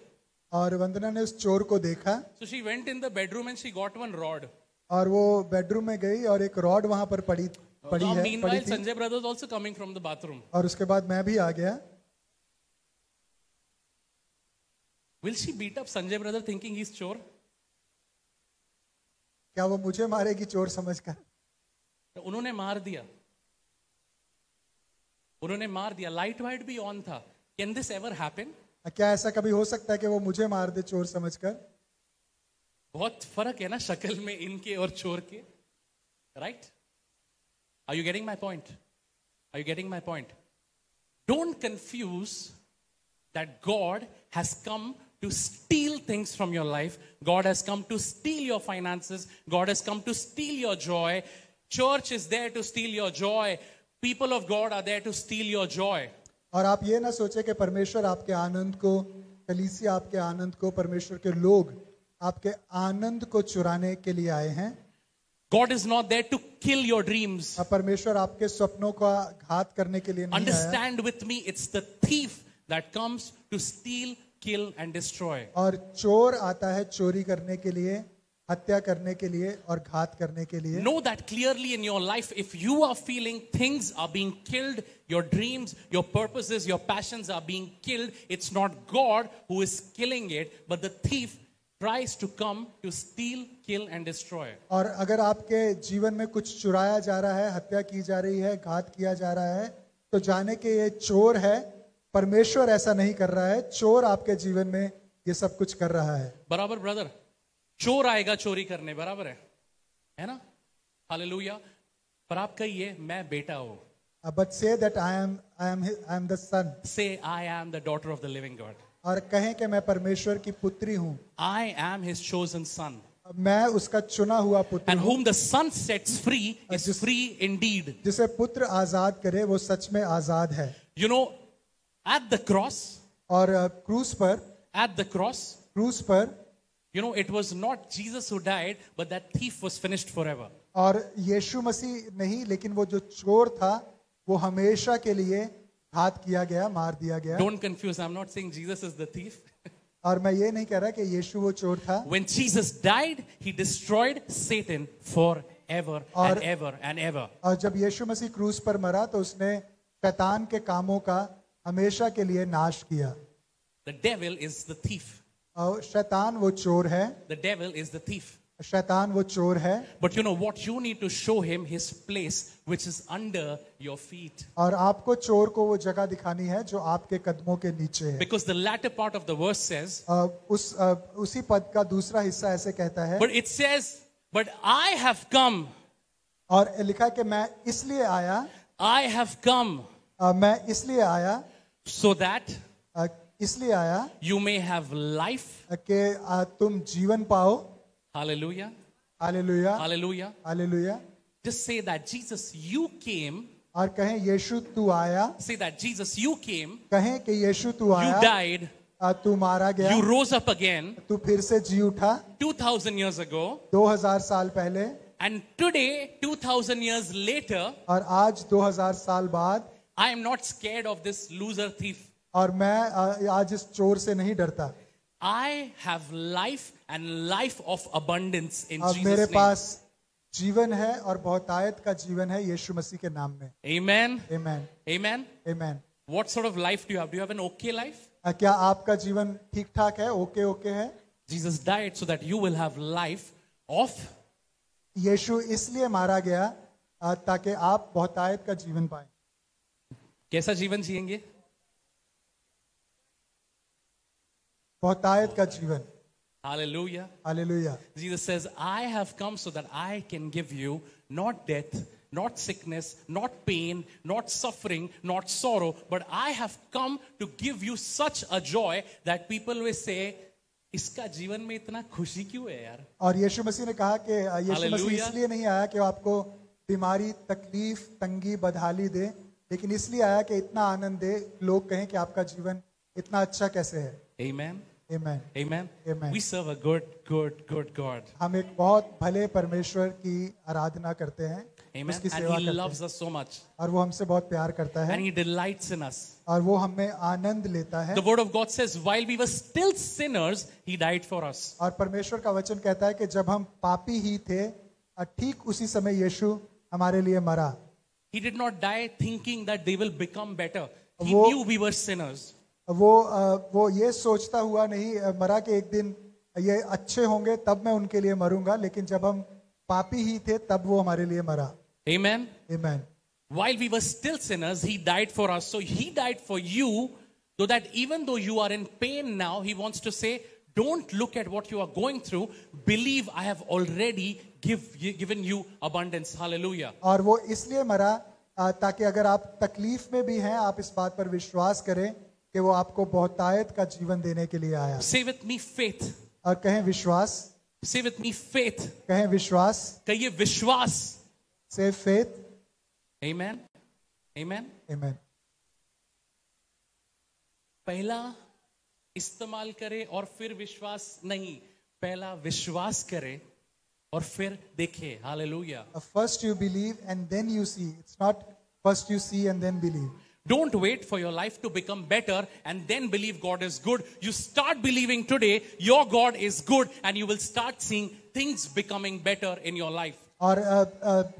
और वंदना ने उस चोर को देखा So she went in the bedroom and she got one rod. और वो बेडरूम में गई और एक रॉड वहां पर पड़ी Now है, meanwhile पड़ी थी. Sanjay brothers also coming from the bathroom. और उसके बाद मैं भी आ गया. Will she beat up Sanjay brother thinking he's chore? क्या वो मुझे मारेगी चोर समझकर? तो उन्होंने मार दिया. उन्होंने मार दिया. लाइट वाइट भी ऑन था. Can this ever happen? क्या ऐसा कभी हो सकता है कि वो मुझे मार दे चोर समझकर? बहुत फर्क है ना शक्ल में इनके और चोर के. Right? Are you getting my point? Are you getting my point? Don't confuse that God has come to steal things from your life. God has come to steal your finances. God has come to steal your joy. Church is there to steal your joy. People of God are there to steal your joy. और आप ये ना सोचे कि परमेश्वर आपके आनंद को, कलीसिया आपके आनंद को, परमेश्वर के लोग आपके आनंद को चुराने के लिए आए हैं. God is not there to kill your dreams. परमेश्वर आपके सपनों का घात करने के लिए नहीं आया. Understand with me, it's the thief that comes to steal, kill and destroy. और चोर आता है चोरी करने के लिए, हत्या करने के लिए और घात करने के लिए. Know that clearly in your life. If you are feeling things are being killed, your dreams, your purposes, your passions are being killed, it's not God who is killing it, but the thief tries to come to steal, kill and destroy. और अगर आपके जीवन में कुछ चुराया जा रहा है, हत्या की जा रही है, घात किया जा रहा है, तो जाने के ये चोर है. परमेश्वर ऐसा नहीं कर रहा है. चोर आपके जीवन में ये सब कुछ कर रहा है. बराबर ब्रदर. चोर आएगा चोरी करने, बराबर है ना? हालेलुया. पर आप कहिए मैं बेटा हूं. But say that I am the son. Say I am the daughter of the living God. और कहें कि मैं परमेश्वर की पुत्री हूँ. I am his chosen son. मैं उसका चुना हुआ पुत्र And हूँ. whom the son sets free is free indeed. जिसे पुत्र आजाद करे वो सच में आजाद है. You know, at the cross, और at the cross, क्रूस पर you know, it was not Jesus who died, but that thief was finished forever. और यीशु मसीह नहीं, लेकिन वो जो चोर था वो हमेशा के लिए घात किया गया, मार दिया गया। Don't confuse. I'm not saying Jesus is the thief. और मैं ये नहीं कह रहा कि यीशु वो चोर था। When Jesus died, he destroyed Satan forever and ever and ever. और जब यीशु मसीह क्रूस पर मरा तो उसने शैतान के कामों का हमेशा के लिए नाश किया। The devil is the thief. और शैतान वो चोर है, The devil is the thief. शैतान वो चोर है। But you know what? You need to show him his place, which is under your feet. और आपको चोर को वो जगह दिखानी है जो आपके कदमों के नीचे है। Because the latter part of the verse says, उसी पद का दूसरा हिस्सा ऐसे कहता है, but it says, but I have come. और लिखा है कि मैं इसलिए आया, I have come मैं इसलिए आया, so that इसलिए आया you may have life. कि तुम जीवन पाओ। Hallelujah. Hallelujah, Hallelujah. Hallelujah. Just say that Jesus, you came. और कहें यीशु तू आया, Say that Jesus, you came. कहें कि यीशु तू You आया, died. तू मारा गया, You rose up again तू फिर से जी उठा 2000 years ago. 2000 साल पहले, And today, 2000 years later, और आज 2000 साल बाद, I am not scared of this loser thief. और मैं आज इस चोर से नहीं डरता। I have life and life of abundance in अब मेरे Jesus' name. पास जीवन है और बहुतायत का जीवन है यीशु मसीह के नाम में। Amen. Amen, Amen. Amen. What sort of life do you have? Do you have an okay life? क्या आपका जीवन ठीक ठाक है, ओके ओके है? Jesus died so that you will have life of. यीशु इसलिए मारा गया ताकि आप बहुतायत का जीवन पाएं। कैसा जीवन जिएंगे? बहुतायत का जीवन। Hallelujah. Hallelujah. Jesus says, I have come so that I can give you not death, not sickness, not pain, not suffering, not sorrow, but I have come to give you such a joy that people will say, इसका जीवन में इतना खुशी क्यों है यार? और यीशु मसीह ने कहा कि यीशु मसीह Hallelujah. इसलिए नहीं आया कि वो आपको बीमारी, तकलीफ, तंगी, बदहाली दे, लेकिन इसलिए आया कि इतना आनंद दे, लोग कहें कि आपका जीवन इतना अच्छा कैसे है। Amen. Amen, Amen. Amen. We serve a good God. हम एक बहुत भले परमेश्वर की आराधना करते हैं, Amen. उसकी And सेवा He करते loves हैं, us so much. और वो हमसे बहुत प्यार करता है And He delights in us. और वो हमें आनंद लेता है। The Word of God says, while we were still sinners, He died for us. और परमेश्वर का वचन कहता है कि जब हम पापी ही थे, ठीक उसी समय यीशु हमारे लिए मरा। He did not die thinking that they will become better. He वो- knew we were sinners. वो ये सोचता हुआ नहीं मरा कि एक दिन ये अच्छे होंगे तब मैं उनके लिए मरूंगा, लेकिन जब हम पापी ही थे तब वो हमारे लिए मरा। Amen. Amen. While we were still sinners, He died for us. So He died for you, so that even though you are in pain now, He wants to say, don't look at what you are going through. Believe I have already given you abundance. Hallelujah. और वो इसलिए मरा ताकि अगर आप तकलीफ में भी हैं, आप इस बात पर विश्वास करें कि वो आपको बहुतायत का जीवन देने के लिए आया। Say with me faith. और कहें विश्वास, Say with me faith. कहें विश्वास, कहिए विश्वास. से फेथ। Amen. Amen. आमेन। पहला इस्तेमाल करे और फिर विश्वास नहीं, पहला विश्वास करे और फिर देखे। Hallelujah. First you believe and then you see. It's not first you see and then believe. Don't wait for your life to become better and then believe God is good. You start believing today your God is good and you will start seeing things becoming better in your life. और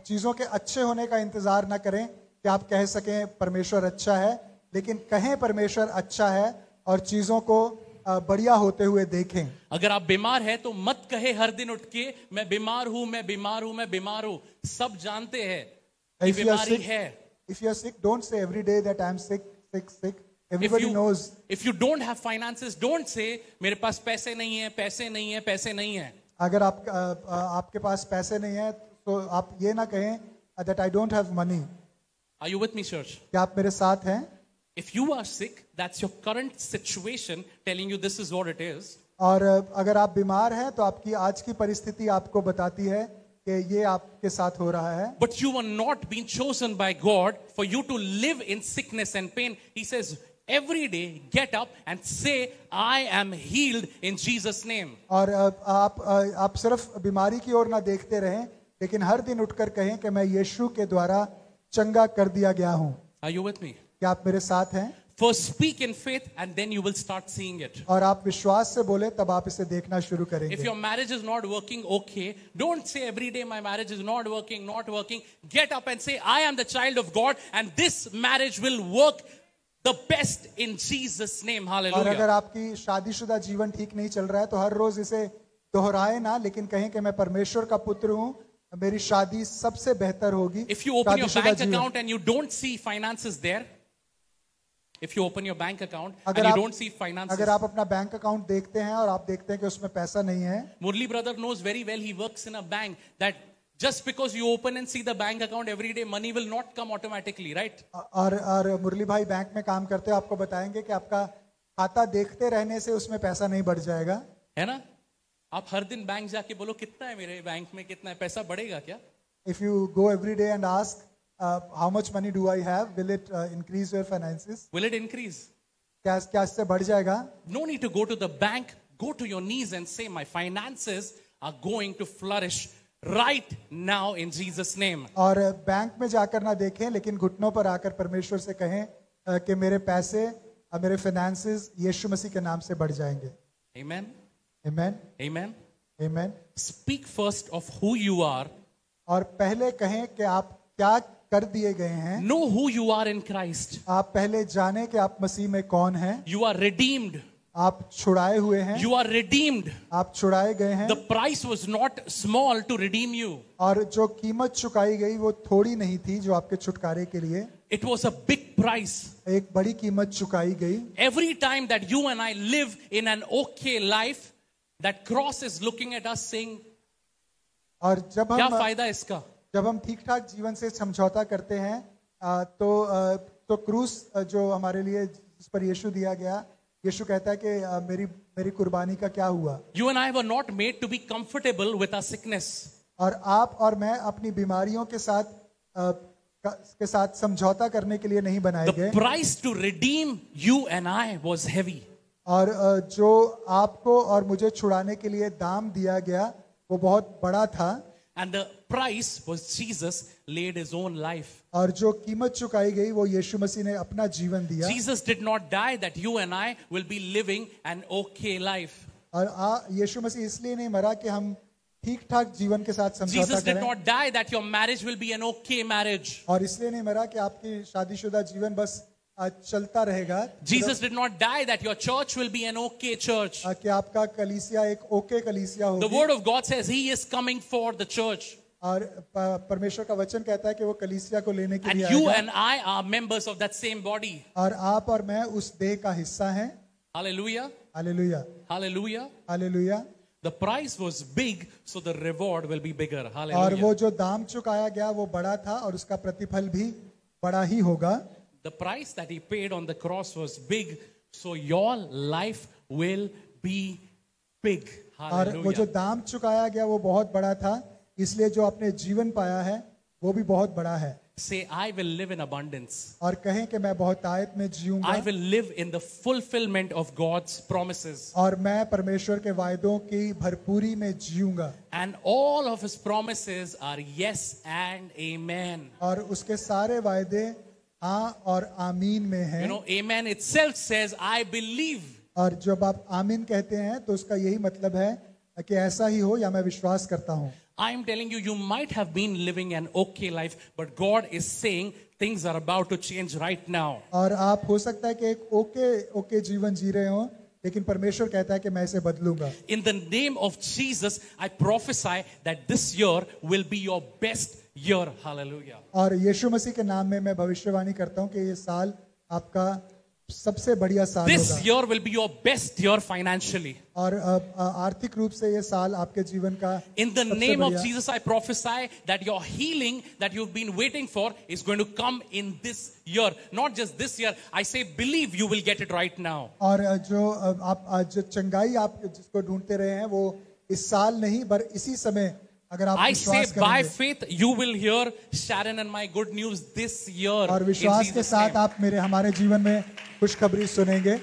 चीजों के अच्छे होने का इंतजार ना करें कि आप कह सकें परमेश्वर अच्छा है, लेकिन कहें परमेश्वर अच्छा है और चीजों को बढ़िया होते हुए देखें। अगर आप बीमार हैं तो मत कहे हर दिन उठ के मैं बीमार हूं, मैं बीमार हूं, मैं बीमार हूं। सब जानते हैं कि बीमारी है। If you are sick, don't say every day that I am sick, sick, sick. Everybody knows. If you don't have finances, don't say मेरे पास पैसे नहीं है, पैसे नहीं है, पैसे नहीं है। अगर आपके पास पैसे नहीं है तो आप ये ना कहें that I don't have money. Are you with me, church? क्या आप मेरे साथ हैं? If you are sick, that's your current situation telling you this is what it is. और अगर आप बीमार हैं तो आपकी आज की परिस्थिति आपको बताती है कि ये आपके साथ हो रहा है। But you were not being chosen by God for you to live in sickness and pain. He says, every day get up and say, I am healed in Jesus' name. और आप सिर्फ बीमारी की ओर ना देखते रहें, लेकिन हर दिन उठकर कहें कि मैं यीशु के द्वारा चंगा कर दिया गया हूं। Are you with me? क्या आप मेरे साथ हैं? First speak in faith and then you will start seeing it. और आप विश्वास से बोले तब आप इसे देखना शुरू If करेंगे। your marriage is not working, okay, don't say every day my marriage is not working, not working. Get up and say, I am the child of God and this marriage will work the best in Jesus' name. और अगर Hallelujah. आपकी शादीशुदा जीवन ठीक नहीं चल रहा है तो हर रोज इसे दोहराए ना, लेकिन कहें कि मैं परमेश्वर का पुत्र हूं, मेरी शादी सबसे बेहतर होगी। If you open your शादीशुदा bank जीवन। account and you don't see finances there, if you open your bank account and अगर you आप don't see finances, अगर आप अपना बैंक अकाउंट देखते हैं और आप देखते हैं कि उसमें पैसा नहीं है, Murli brother knows very well, he works in a bank, that just because you open and see the bank account every day, money will not come automatically, right? और मुरली भाई बैंक में काम करते हैं, आपको बताएंगे कि आपका खाता देखते रहने से उसमें पैसा नहीं बढ़ जाएगा। है ना? आप हर दिन बैंक जाके बोलो कितना है मेरे बैंक में, कितना है, पैसा बढ़ेगा क्या? If you go every day and ask how much money do I have, will it increase your finances? Will it increase? क्या इससे बढ़ जाएगा? No need to go to the bank. Go to your knees and say, my finances are going to flourish right now in Jesus' name. और bank में जाकर ना देखें, लेकिन घुटनों पर आकर परमेश्वर से कहें कि मेरे पैसे और मेरे फाइनेंसेस यीशु मसीह के नाम से बढ़ जाएंगे। Amen. Amen. Amen. Amen. Speak first of who you are. और पहले कहें कि आप क्या कर दिए गए हैं। Know who you are in Christ. आप पहले जाने कि आप मसीह में कौन हैं। You are redeemed. आप छुड़ाए हुए हैं। You are redeemed. आप छुड़ाए गए हैं। The price was not small to redeem you. और जो कीमत चुकाई गई वो थोड़ी नहीं थी जो आपके छुटकारे के लिए। It was a big price. एक बड़ी कीमत चुकाई गई। Every time that you and I live in an okay life, that cross is looking at us saying, और क्या फायदा इसका? जब हम ठीक ठाक जीवन से समझौता करते हैं तो क्रूस जो हमारे लिए जिस पर यीशु दिया गया, यीशु कहता है कि मेरी कुर्बानी का क्या हुआ। You and I were not made to be comfortable with our sickness. और आप और मैं अपनी बीमारियों के साथ समझौता करने के लिए नहीं बनाए गए। The price to redeem you and I was heavy. और जो आपको और मुझे छुड़ाने के लिए दाम दिया गया वो बहुत बड़ा था। And the price was Jesus laid his own life. और जो कीमत चुकाई गई वो यीशु मसीह ने अपना जीवन दिया। Jesus did not die that you and I will be living an okay life. और यीशु मसीह इसलिए नहीं मरा कि हम ठीक ठाक जीवन के साथ समझौता Jesus did करें। not die that your marriage will be an okay marriage. और इसलिए नहीं मरा कि आपकी शादीशुदा जीवन बस चलता रहेगा। Jesus did not die that your church will be an okay church. कि आपका कलीसिया एक ओके कलीसिया होगी। The word of God says he is coming for the church. और परमेश्वर का वचन कहता है कि वो कलीसिया को लेने के And लिए you आएगा। and I are members of that same body. और आप और मैं उस देह का हिस्सा हैं। Hallelujah. Hallelujah, Hallelujah. Hallelujah. The price was big, so the reward will be bigger. और Hallelujah. वो जो दाम चुकाया गया वो बड़ा था और उसका प्रतिफल भी बड़ा ही होगा। The price that he paid on the cross was big, so your life will be big. और वो जो Hallelujah. दाम चुकाया गया वो बहुत बड़ा था, इसलिए जो आपने जीवन पाया है वो भी बहुत बड़ा है। Say, I will live in abundance. और कहें कि मैं बहुतायत में जीऊंगा। I will live in the fulfillment of God's promises. और मैं परमेश्वर के वायदों की भरपूरी में जीऊंगा। And all of his promises are yes and amen. और उसके सारे वायदे हाँ और आमीन में हैं। You know, amen itself says, I believe. और जब आप आमीन कहते हैं तो उसका यही मतलब है कि ऐसा ही हो या मैं विश्वास करता हूँ। I am telling you, you might have been living an okay life, but God is saying things are about to change right now. और आप हो सकता है कि एक ओके जीवन जी रहे हो, लेकिन परमेश्वर कहता है कि मैं इसे बदलूंगा। In the name of Jesus, I prophesy that this year will be your best year. Hallelujah. और यीशु मसीह के नाम में मैं भविष्यवाणी करता हूँ कि ये साल आपका सबसे बढ़िया साल This होगा। year will be your best year financially. और आर्थिक रूप से ये साल आपके जीवन का In the सबसे name of बढ़िया- Jesus, I prophesy that your healing that you've been waiting for is going to come in this year. Not just this year. I say, believe you will get it right now. और जो आप जो चंगाई आप जिसको ढूंढते रहे हैं वो इस साल नहीं पर इसी समय अगर आप I say विश्वास by करेंगे faith you will hear Sharon and my good news this year. और in विश्वास के Jesus' साथ name. आप हमारे जीवन में खुशखबरी सुनेंगे।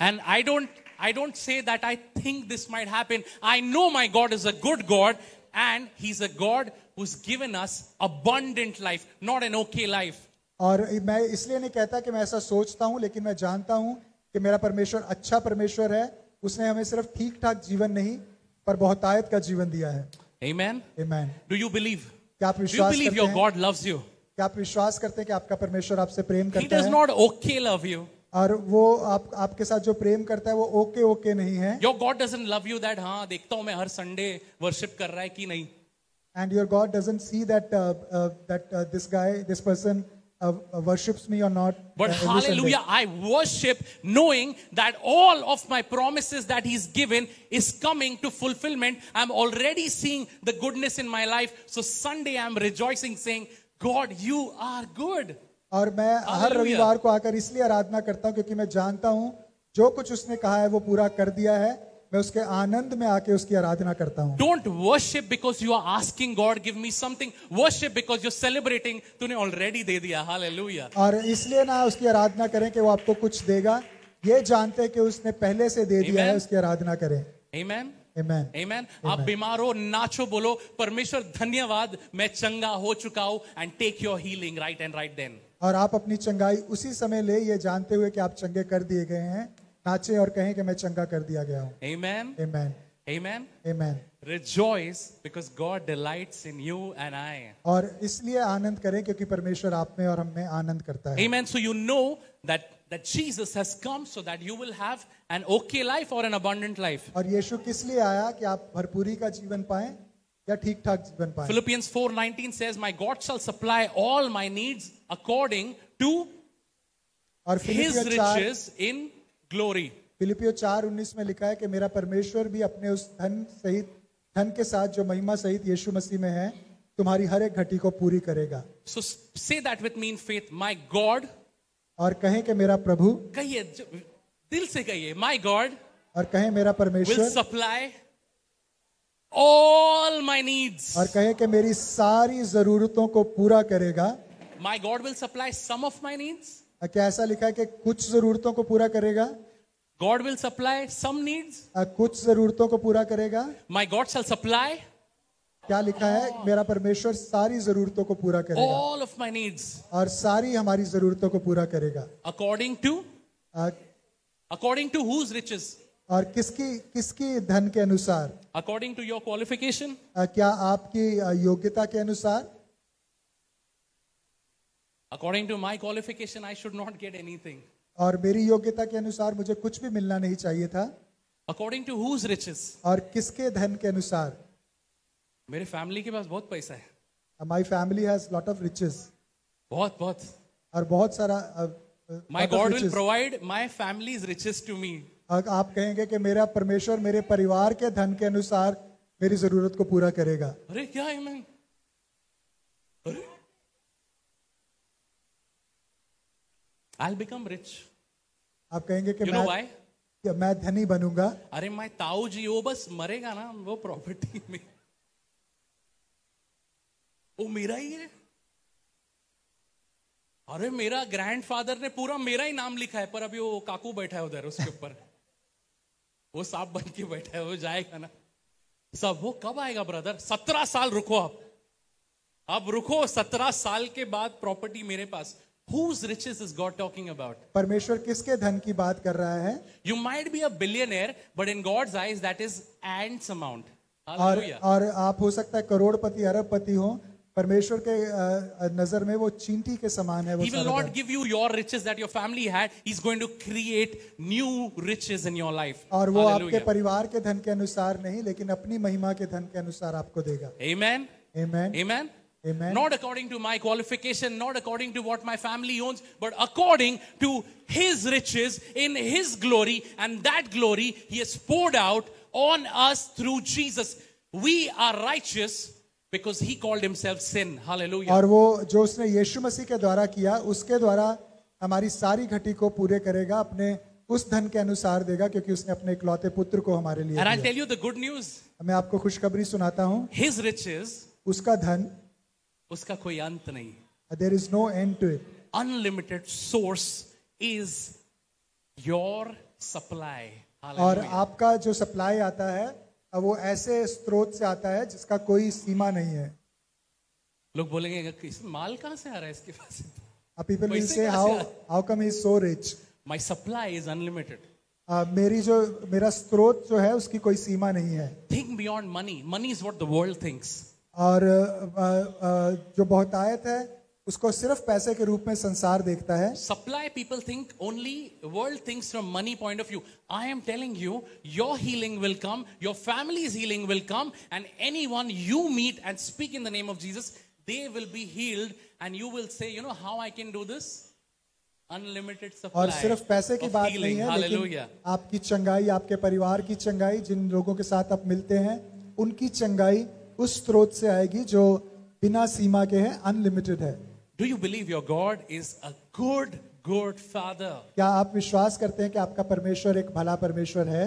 And I don't say that I think this might happen. I know my God is a good God. and He's a God who's given us abundant life, not an okay life. और मैं इसलिए नहीं कहता कि मैं ऐसा सोचता हूं, लेकिन मैं जानता हूं कि मेरा परमेश्वर अच्छा परमेश्वर है. उसने हमें सिर्फ ठीक ठाक जीवन नहीं पर बहुतायत का जीवन दिया है. Amen. Amen. Do you believe? क्या आप Do you विश्वास believe करते your हैं? God loves you? क्या आप विश्वास करते हैं कि आपका परमेश्वर आपसे प्रेम He करता does है? not okay love you. और वो आपके साथ जो प्रेम करता है वो ओके ओके नहीं है. Your God doesn't love you that हाँ देखता हूँ मैं हर संडे वर्शिप कर रहा है कि नहीं. And your God doesn't see that this person worships me or not. But every Sunday. hallelujah, I worship knowing that all of my promises that He's given is coming to fulfillment. I'm already seeing the goodness in my life. So Sunday I'm rejoicing saying, God, you are good. और मैं हर Hallelujah. रविवार को आकर इसलिए आराधना करता हूं क्योंकि मैं जानता हूं जो कुछ उसने कहा है वो पूरा कर दिया है. मैं उसके आनंद में आके उसकी आराधना करता हूं. Don't worship because you are asking God, give me something. Worship because you're celebrating. तूने already दे दिया. Hallelujah. और इसलिए ना उसकी आराधना करें कि वो आपको कुछ देगा. ये जानते कि उसने पहले से दे दिया है, Amen. उसकी आराधना करें. Amen. Amen. Amen. आप बीमार हो नाचो बोलो परमेश्वर धन्यवाद मैं चंगा हो चुका हूं and take your healing right and right then. और आप अपनी चंगाई उसी समय ले, ये जानते हुए कि आप चंगे कर दिए गए हैं. नाचे और कहें कि मैं चंगा कर दिया गया हूं. Amen. Amen. Amen. Amen. Rejoice because God delights in you and I. और इसलिए आनंद करें क्योंकि परमेश्वर आप में और हम में आनंद करता है. Amen. So you know that Jesus has come so that you will have an okay life or an abundant life. और यीशु किस लिए आया कि आप भरपूरी का जीवन पाएं या ठीक ठाक जीवन पाएं. Philippians 4:19 says, "My God shall supply all my needs according to और His riches in glory." फिलिपियो 4:19 में लिखा है कि मेरा परमेश्वर भी अपने उस धन के साथ जो महिमा सहित यीशु मसीह में है तुम्हारी हर एक घटी को पूरी करेगा. So say that with me in faith. My God, और कहें कि मेरा प्रभु, कहिए दिल से कहिए, My God और कहें मेरा will परमेश्वर, supply all my needs. और कहें कि मेरी सारी जरूरतों को पूरा करेगा. My God will supply some of my needs. क्या ऐसा लिखा है कि कुछ जरूरतों को पूरा करेगा? God will supply some needs. कुछ जरूरतों को पूरा करेगा. My God shall supply क्या लिखा है? मेरा परमेश्वर सारी जरूरतों को पूरा करेगा all of my needs और सारी हमारी जरूरतों को पूरा करेगा. according to whose riches? और किसकी धन के अनुसार? According to your qualification? क्या आपकी योग्यता के अनुसार? According to my qualification, I should not get anything. और मेरी योग्यता के अनुसार मुझे कुछ भी मिलना नहीं चाहिए था. According to whose riches? और किसके धन के अनुसार? मेरे फैमिली के पास बहुत पैसा है. My family has lot of riches. बहुत और बहुत सारा My lot of God will riches. provide my family's riches to me. और आप कहेंगे कि मेरा परमेश्वर मेरे परिवार के धन के अनुसार मेरी जरूरत को पूरा करेगा. अरे क्या है मैं? अरे I'll become rich. आप कहेंगे कि You know why? मैं धनी बनूंगा. अरे मैं ताऊ जी वो बस मरेगा ना वो प्रॉपर्टी में वो मेरा ही है. अरे मेरा ग्रैंडफादर ने पूरा मेरा ही नाम लिखा है पर अभी वो काकू बैठा है उधर उसके ऊपर वो सांप बन के बैठा है वो जाएगा ना सब. वो कब आएगा ब्रदर? 17 साल रुको आप. अब रुको 17 साल के बाद प्रॉपर्टी मेरे पास. Whose riches is God talking about? परमेश्वर किसके धन की बात कर रहा है? You might be a billionaire, but in God's eyes, that is ants amount. और Hallelujah. आप हो सकता है करोड़पति अरबपति हो, परमेश्वर के नजर में वो चींटी के समान है. वो He will सारा not धन. give you your riches that your family had. He's going to create new riches in your life. और वो आपके Hallelujah. परिवार के धन के अनुसार नहीं लेकिन अपनी महिमा के धन के अनुसार आपको देगा. Amen. Amen. Amen. Amen. Not according to my qualification, not according to what my family owns, but according to His riches in His glory, and that glory He has poured out on us through Jesus. We are righteous because He called Himself sin. Hallelujah. और वो जो उसने यीशु मसीह के द्वारा किया उसके द्वारा हमारी सारी घटी को पूरे करेगा, अपने उस धन के अनुसार देगा क्योंकि उसने अपने इकलौते पुत्र को हमारे लिए And I'll दिया. tell you the good news. मैं आपको खुशखबरी सुनाता हूँ. His riches, उसका धन, उसका कोई अंत नहीं. there is no end to it. Unlimited source is your supply. और Hallelujah. आपका जो सप्लाई आता है वो ऐसे स्रोत से आता है जिसका कोई सीमा नहीं है. लोग बोलेंगे इस माल कहाँ से आ रहा है इसके पास? People will पैसे say कहाँ से how come he is so rich? My supply is unlimited. मेरा स्रोत जो है उसकी कोई सीमा नहीं है. Think beyond money. Money is what the world thinks. और जो बहुतायत है उसको सिर्फ पैसे के रूप में संसार देखता है. Supply, people think only, world thinks from money point of view. I am telling you, your healing will come, your family's healing will come, and anyone you meet and speak in the name of Jesus, they will be healed, and you will say, you know how I can do this? Unlimited supply और सिर्फ पैसे की of बात healing. नहीं है, Hallelujah. लेकिन आपकी चंगाई, आपके परिवार की चंगाई, जिन लोगों के साथ आप मिलते हैं उनकी चंगाई उस स्रोत से आएगी जो बिना सीमा के है, अनलिमिटेड है. Do you believe your God is a good Father? क्या आप विश्वास करते हैं कि आपका परमेश्वर एक भला परमेश्वर है?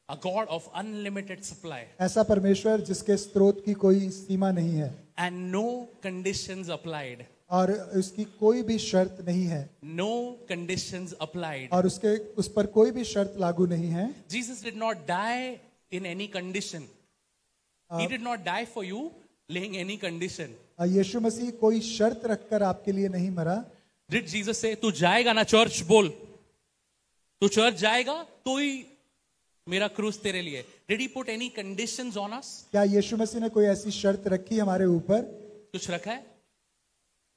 A God of unlimited supply. ऐसा परमेश्वर जिसके स्रोत की कोई सीमा नहीं है And no conditions applied. और उसकी कोई भी शर्त नहीं है. No conditions applied. और उस पर कोई भी शर्त लागू नहीं है. Jesus did not die in any condition. He did not die for you laying any condition. यीशु मसीह कोई शर्त रखकर आपके लिए नहीं मरा. Did Jesus say, तू जाएगा ना चर्च? बोल, तू चर्च जाएगा तो ही मेरा क्रूस तेरे लिए. Did he put any conditions on us? क्या यीशु मसीह ने कोई ऐसी शर्त रखी हमारे ऊपर? कुछ रखा है?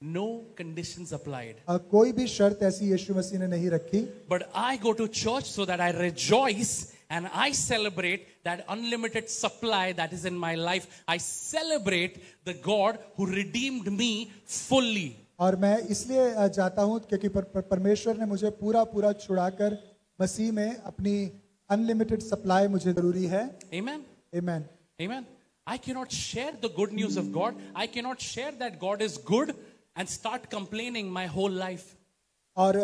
No conditions applied. कोई भी शर्त ऐसी यीशु मसीह ने नहीं रखी. But I go to church so that I rejoice and I celebrate that unlimited supply that is in my life. I celebrate the God who redeemed me fully. और मैं इसलिए जाता हूं क्योंकि परमेश्वर ने मुझे पूरा छुड़ाकर मसीह में अपनी अनलिमिटेड सप्लाई मुझे जरूरी है. Amen. Amen. Amen. I cannot share the good news of God. I cannot share that God is good and start complaining my whole life. और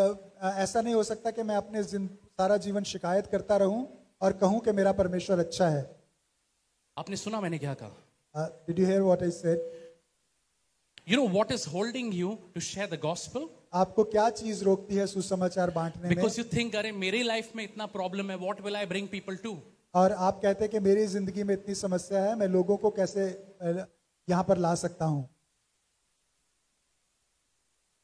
ऐसा नहीं हो सकता कि मैं अपने सारा जीवन शिकायत करता रहूं और कहूं कि मेरा परमेश्वर अच्छा है. आपने सुना मैंने क्या कहा? Did you hear what I said? You know what is holding you to share the gospel? आपको क्या चीज रोकती है सुसमाचार बांटने में? Because you think, अरे मेरी लाइफ में इतना प्रॉब्लम है, what will I bring people to? और आप कहते हैं कि मेरी जिंदगी में इतनी समस्या है, मैं लोगों को कैसे यहाँ पर ला सकता हूँ?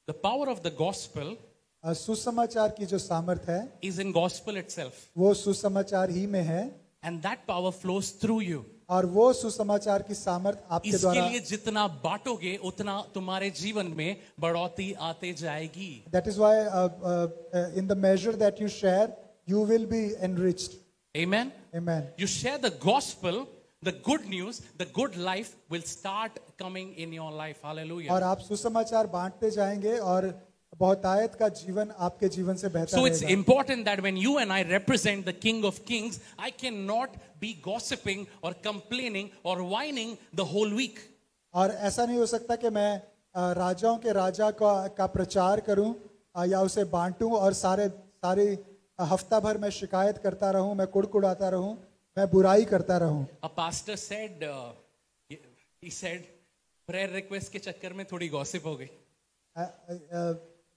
The power of the gospel सुसमाचार की जो सामर्थ है is in gospel itself. वो सुसमाचार ही में है. And that power flows through you. और वो सुसमाचार की सामर्थ आपके इसके द्वारा, लिए जितना बांटोगे उतना तुम्हारे जीवन में बढ़ोतरी आते जाएगी. that is why in the measure that you share you will be enriched. Amen. Amen. You share the gospel, the good news, the good life will start coming in your life. Hallelujah. और आप सुसमाचार बांटते जाएंगे और बहुतायत का जीवन आपके जीवन से बेहतर So it's रहेगा. important that when you and I represent the King of Kings, I cannot be gossiping or complaining or whining the whole week. और ऐसा नहीं हो सकता कि मैं राजाओं के राजा का प्रचार करूं या उसे बांटूं और सारे हफ्ता भर मैं शिकायत करता रहूं, मैं कुड़कुड़ाता रहूं, मैं बुराई करता रहूं. A pastor said, he said, prayer request के चक्कर में थोड़ी gossip हो गई.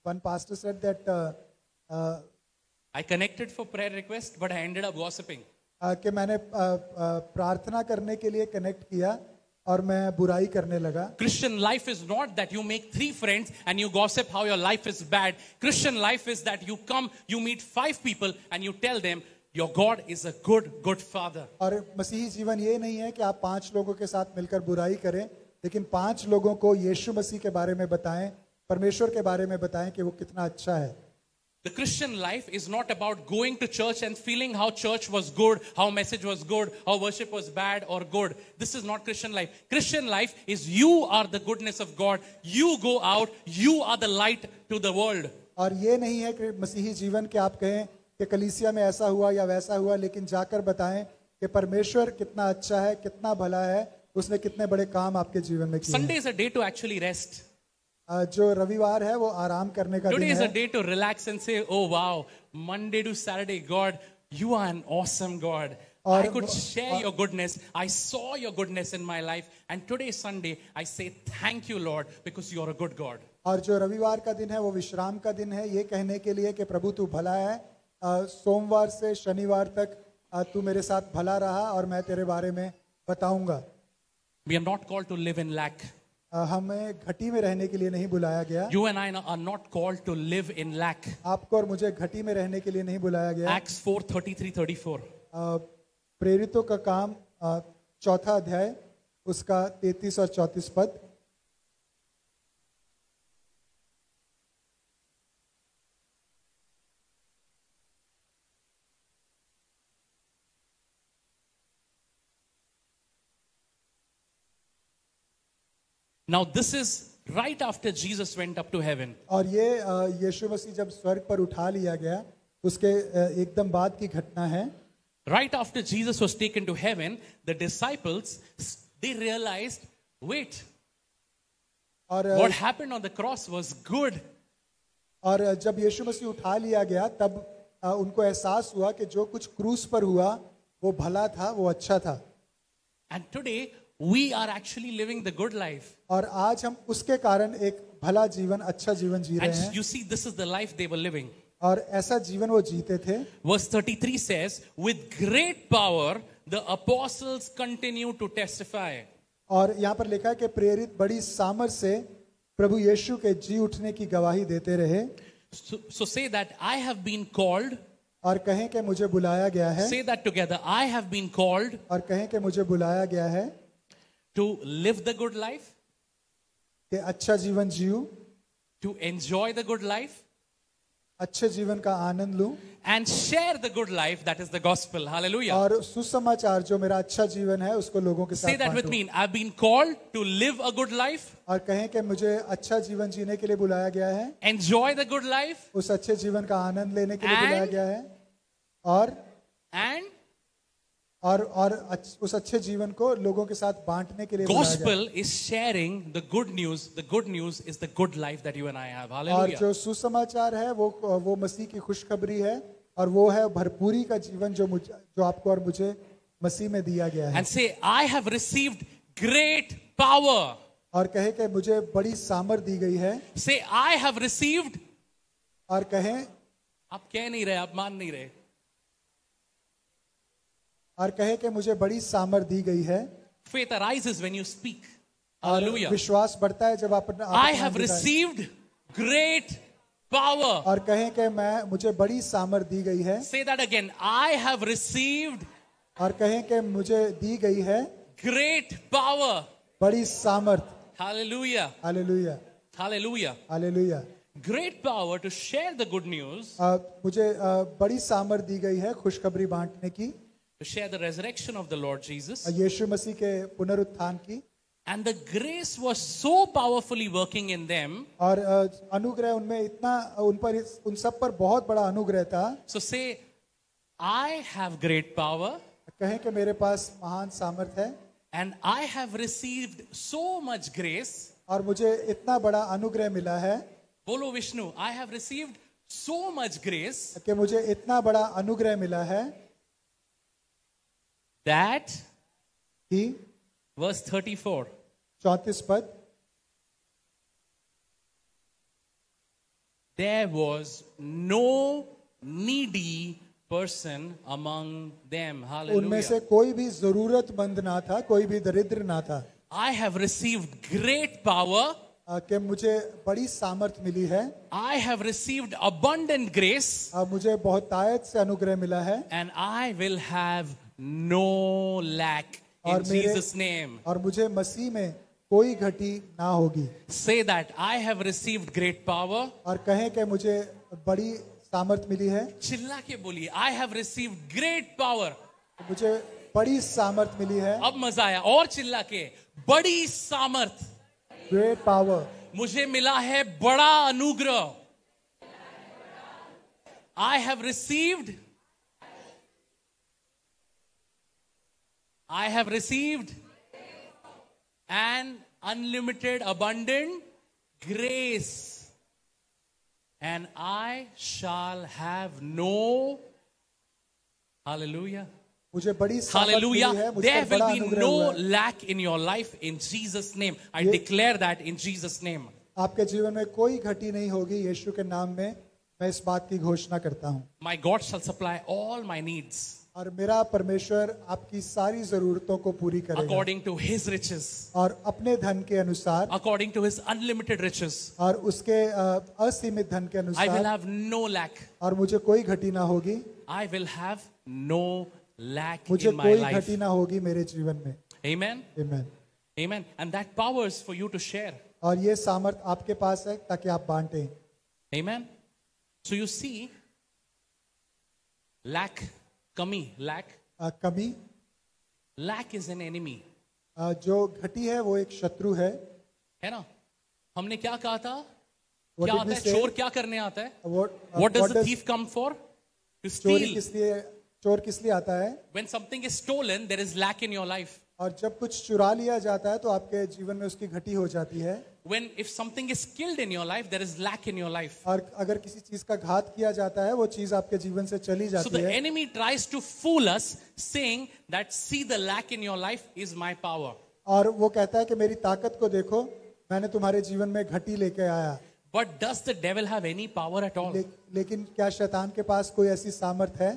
One pastor said that I connected for prayer request, but I ended up gossiping. कि मैंने प्रार्थना करने के लिए कनेक्ट किया और मैं बुराई करने लगा. Christian life is not that you make 3 friends and you gossip how your life is bad. Christian life is that you come, you meet 5 people and you tell them your God is a good father. और मसीही जीवन ये नहीं है कि आप 5 लोगों के साथ मिलकर बुराई करें, लेकिन 5 लोगों को यीशु मसीह के बारे में बताएं, परमेश्वर के बारे में बताएं कि वो कितना अच्छा है. The Christian life is not about going to church and feeling how church was good, how message was good, how worship was bad or good. This is not Christian life. Christian life is you are the goodness of God. You go out, you are the light to the world. और ये नहीं है कि मसीही जीवन के आप कहें कि कलीसिया में ऐसा हुआ या वैसा हुआ, लेकिन जाकर बताएं कि परमेश्वर कितना अच्छा है, कितना भला है, उसने कितने बड़े काम आपके जीवन में किए. Sunday is a day to actually rest. जो रविवार है वो आराम करने का दिन Today is है. a day to relax and say, oh wow, Monday to Saturday, God, you are an awesome God. I could share your goodness. I saw your goodness in my life. And today Sunday, I say thank you, Lord, because you are a good God. और जो रविवार का दिन है वो विश्राम का दिन है, ये कहने के लिए कि प्रभु तू भला है. सोमवार से शनिवार तक तू मेरे साथ भला रहा और मैं तेरे बारे में बताऊंगा। We are not called to live in lack. हमें घटी में रहने के लिए नहीं बुलाया गया। You and I are not called to live in lack. आपको और मुझे घटी में रहने के लिए नहीं बुलाया गया। Acts 4:33-34. प्रेरितों का काम 4 अध्याय उसका 33 और 34 पद। Now this is right after Jesus went up to heaven. और ये यीशु मसीह जब स्वर्ग पर उठा लिया गया उसके एकदम बाद की घटना है। Right after Jesus was taken to heaven, the disciples, they realized, wait, और what happened on the cross was good. और जब यीशु मसीह उठा लिया गया तब उनको एहसास हुआ कि जो कुछ क्रूस पर हुआ वो भला था, वो अच्छा था। And today we are actually living the good life. और आज हम उसके कारण एक भला जीवन, अच्छा जीवन जी रहे And हैं। you see, this is the life they were living. और ऐसा जीवन वो जीते थे। Verse 33 says, with great power the apostles continue to testify. और यहाँ पर लिखा है कि प्रेरित बड़ी सामर्थ से प्रभु यीशु के जी उठने की गवाही देते रहे। So say that I have been called. और कहें कि मुझे बुलाया गया है। Say that together. I have been called. और कहें कि मुझे बुलाया गया है to live the good life, कि अच्छा जीवन जीऊं, to enjoy the good life, अच्छे जीवन का आनंद लूं, and share the good life, that is the gospel. Hallelujah. और सुसमाचार जो मेरा अच्छा जीवन है उसको लोगों के साथ Say that with बांटूं। me. I've been called to live a good life, और कहें कि मुझे अच्छा जीवन जीने के लिए बुलाया गया है, enjoy the good life, उस अच्छे जीवन का आनंद लेने के लिए And- बुलाया गया है, और and उस अच्छे जीवन को लोगों के साथ बांटने के लिए बुलाया गया है। gospel is sharing the good news. The good news is the good life that you and I have. और Hallelujah. जो सुसमाचार है वो मसीह की खुशखबरी है, और वो है भरपूरी का जीवन जो आपको और मुझे मसीह में दिया गया है। And say, I have received great power. और कहे कि मुझे बड़ी सामर्थ दी गई है। Say, I have received. और कहें, आप कह नहीं रहे, आप मान नहीं रहे. और कहे कि मुझे बड़ी सामर्थ दी गई है। Faith arises when you speak. और Hallelujah. विश्वास बढ़ता है जब आप I have received great power. और कहें कि मुझे बड़ी सामर्थ दी गई है। Say that again. I have received और कहें कि मुझे दी गई है great power. बड़ी सामर्थ। Hallelujah. Hallelujah, Hallelujah. Hallelujah. Great power to share the good news, मुझे बड़ी सामर्थ दी गई है खुशखबरी बांटने की, to share the resurrection of the Lord Jesus. यीशु मसीह के पुनरुत्थान की। And the grace was so powerfully working in them. और अनुग्रह उनमें इतना उन सब पर बहुत बड़ा अनुग्रह था। So say, I have great power. कहें कि मेरे पास महान सामर्थ है, And I have received so much grace. और मुझे इतना बड़ा अनुग्रह मिला है Bolo Vishnu, I have received so much grace कि मुझे इतना बड़ा अनुग्रह मिला है that, कि verse 34, 34 पद, there was no needy person among them. उनमें से Hallelujah. कोई भी जरूरतमंद ना था, कोई भी दरिद्र ना था। I have received great power. कि मुझे बड़ी सामर्थ मिली है, I have received abundant grace. मुझे बहुत तायत से अनुग्रह मिला है, And I will have no lack in और मेरे- Jesus' name. और मुझे मसीह में कोई घटी ना होगी। Say that I have received great power. और कहें कि मुझे बड़ी सामर्थ मिली है, चिल्ला के बोलिए, I have received great power. मुझे बड़ी सामर्थ मिली है। अब मजा आया, और चिल्ला के, बड़ी सामर्थ, ग्रेट पावर, मुझे मिला है बड़ा अनुग्रह. I have received an unlimited abundant grace, and I shall have no, hallelujah, मुझे बड़ी सामर्थ मिली hallelujah, है, मुझ there पर बड़ा will be अनुग्रह no हुआ है। lack in your life in Jesus' name. I declare that in Jesus' name. आपके जीवन में कोई घटी नहीं होगी, यीशु के नाम में मैं इस बात की घोषणा करता हूँ। My God shall supply all my needs. और मेरा परमेश्वर आपकी सारी जरूरतों को पूरी करेगा according to his riches, और अपने धन के अनुसार according to his unlimited riches. और उसके असीमित धन के I will अनुसार have no lack. और मुझे कोई घटी ना होगी I will have no lack मुझे in my कोई life. घटी ना होगी मेरे जीवन में Amen. आमीन Amen. And that power is for you to share. और ये सामर्थ आपके पास है ताकि आप बांटें Amen. So you see, lack, kami, lack कमी is an enemy. जो घटी है वो एक शत्रु है है ना? हमने क्या कहा था? What क्या did आता we है? say? चोर क्या करने आता है? What What does the thief come for? To steal. चोर किस लिए आता है When something is stolen, there is lack in your life. और जब कुछ चुरा लिया जाता है तो आपके जीवन में उसकी घटी हो जाती है If something is killed in your life, there is lack in your life. और अगर किसी चीज का घात किया जाता है वो चीज आपके जीवन से चली So जाती the है enemy tries to fool us, saying that see the lack in your life is my power. और वो कहता है कि मेरी ताकत को देखो मैंने तुम्हारे जीवन में घटी लेके आया But does the devil have any power at all? लेकिन क्या शैतान के पास कोई ऐसी सामर्थ है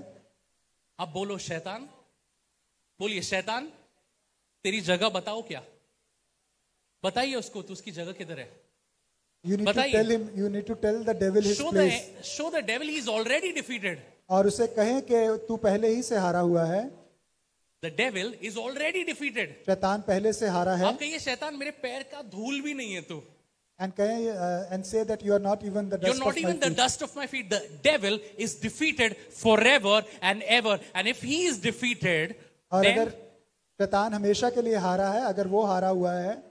अब बोलो शैतान, बोलिए शैतान, तेरी जगह बताओ क्या? बताइए उसको, तो उसकी जगह किधर है? You need to बताइए। tell him, you need to tell the devil his place. Show the devil he is already defeated. और उसे कहें कि तू पहले ही से हारा हुआ है The devil is already defeated. शैतान पहले से हारा है आप कहिए शैतान मेरे पैर का धूल भी नहीं है तू. and कहें and say that you are not even the You're dust not of my even the feet. dust of my feet. The devil is defeated forever and ever. And if he is defeated, और then, अगर शैतान हमेशा के लिए हारा है अगर वो हारा हुआ है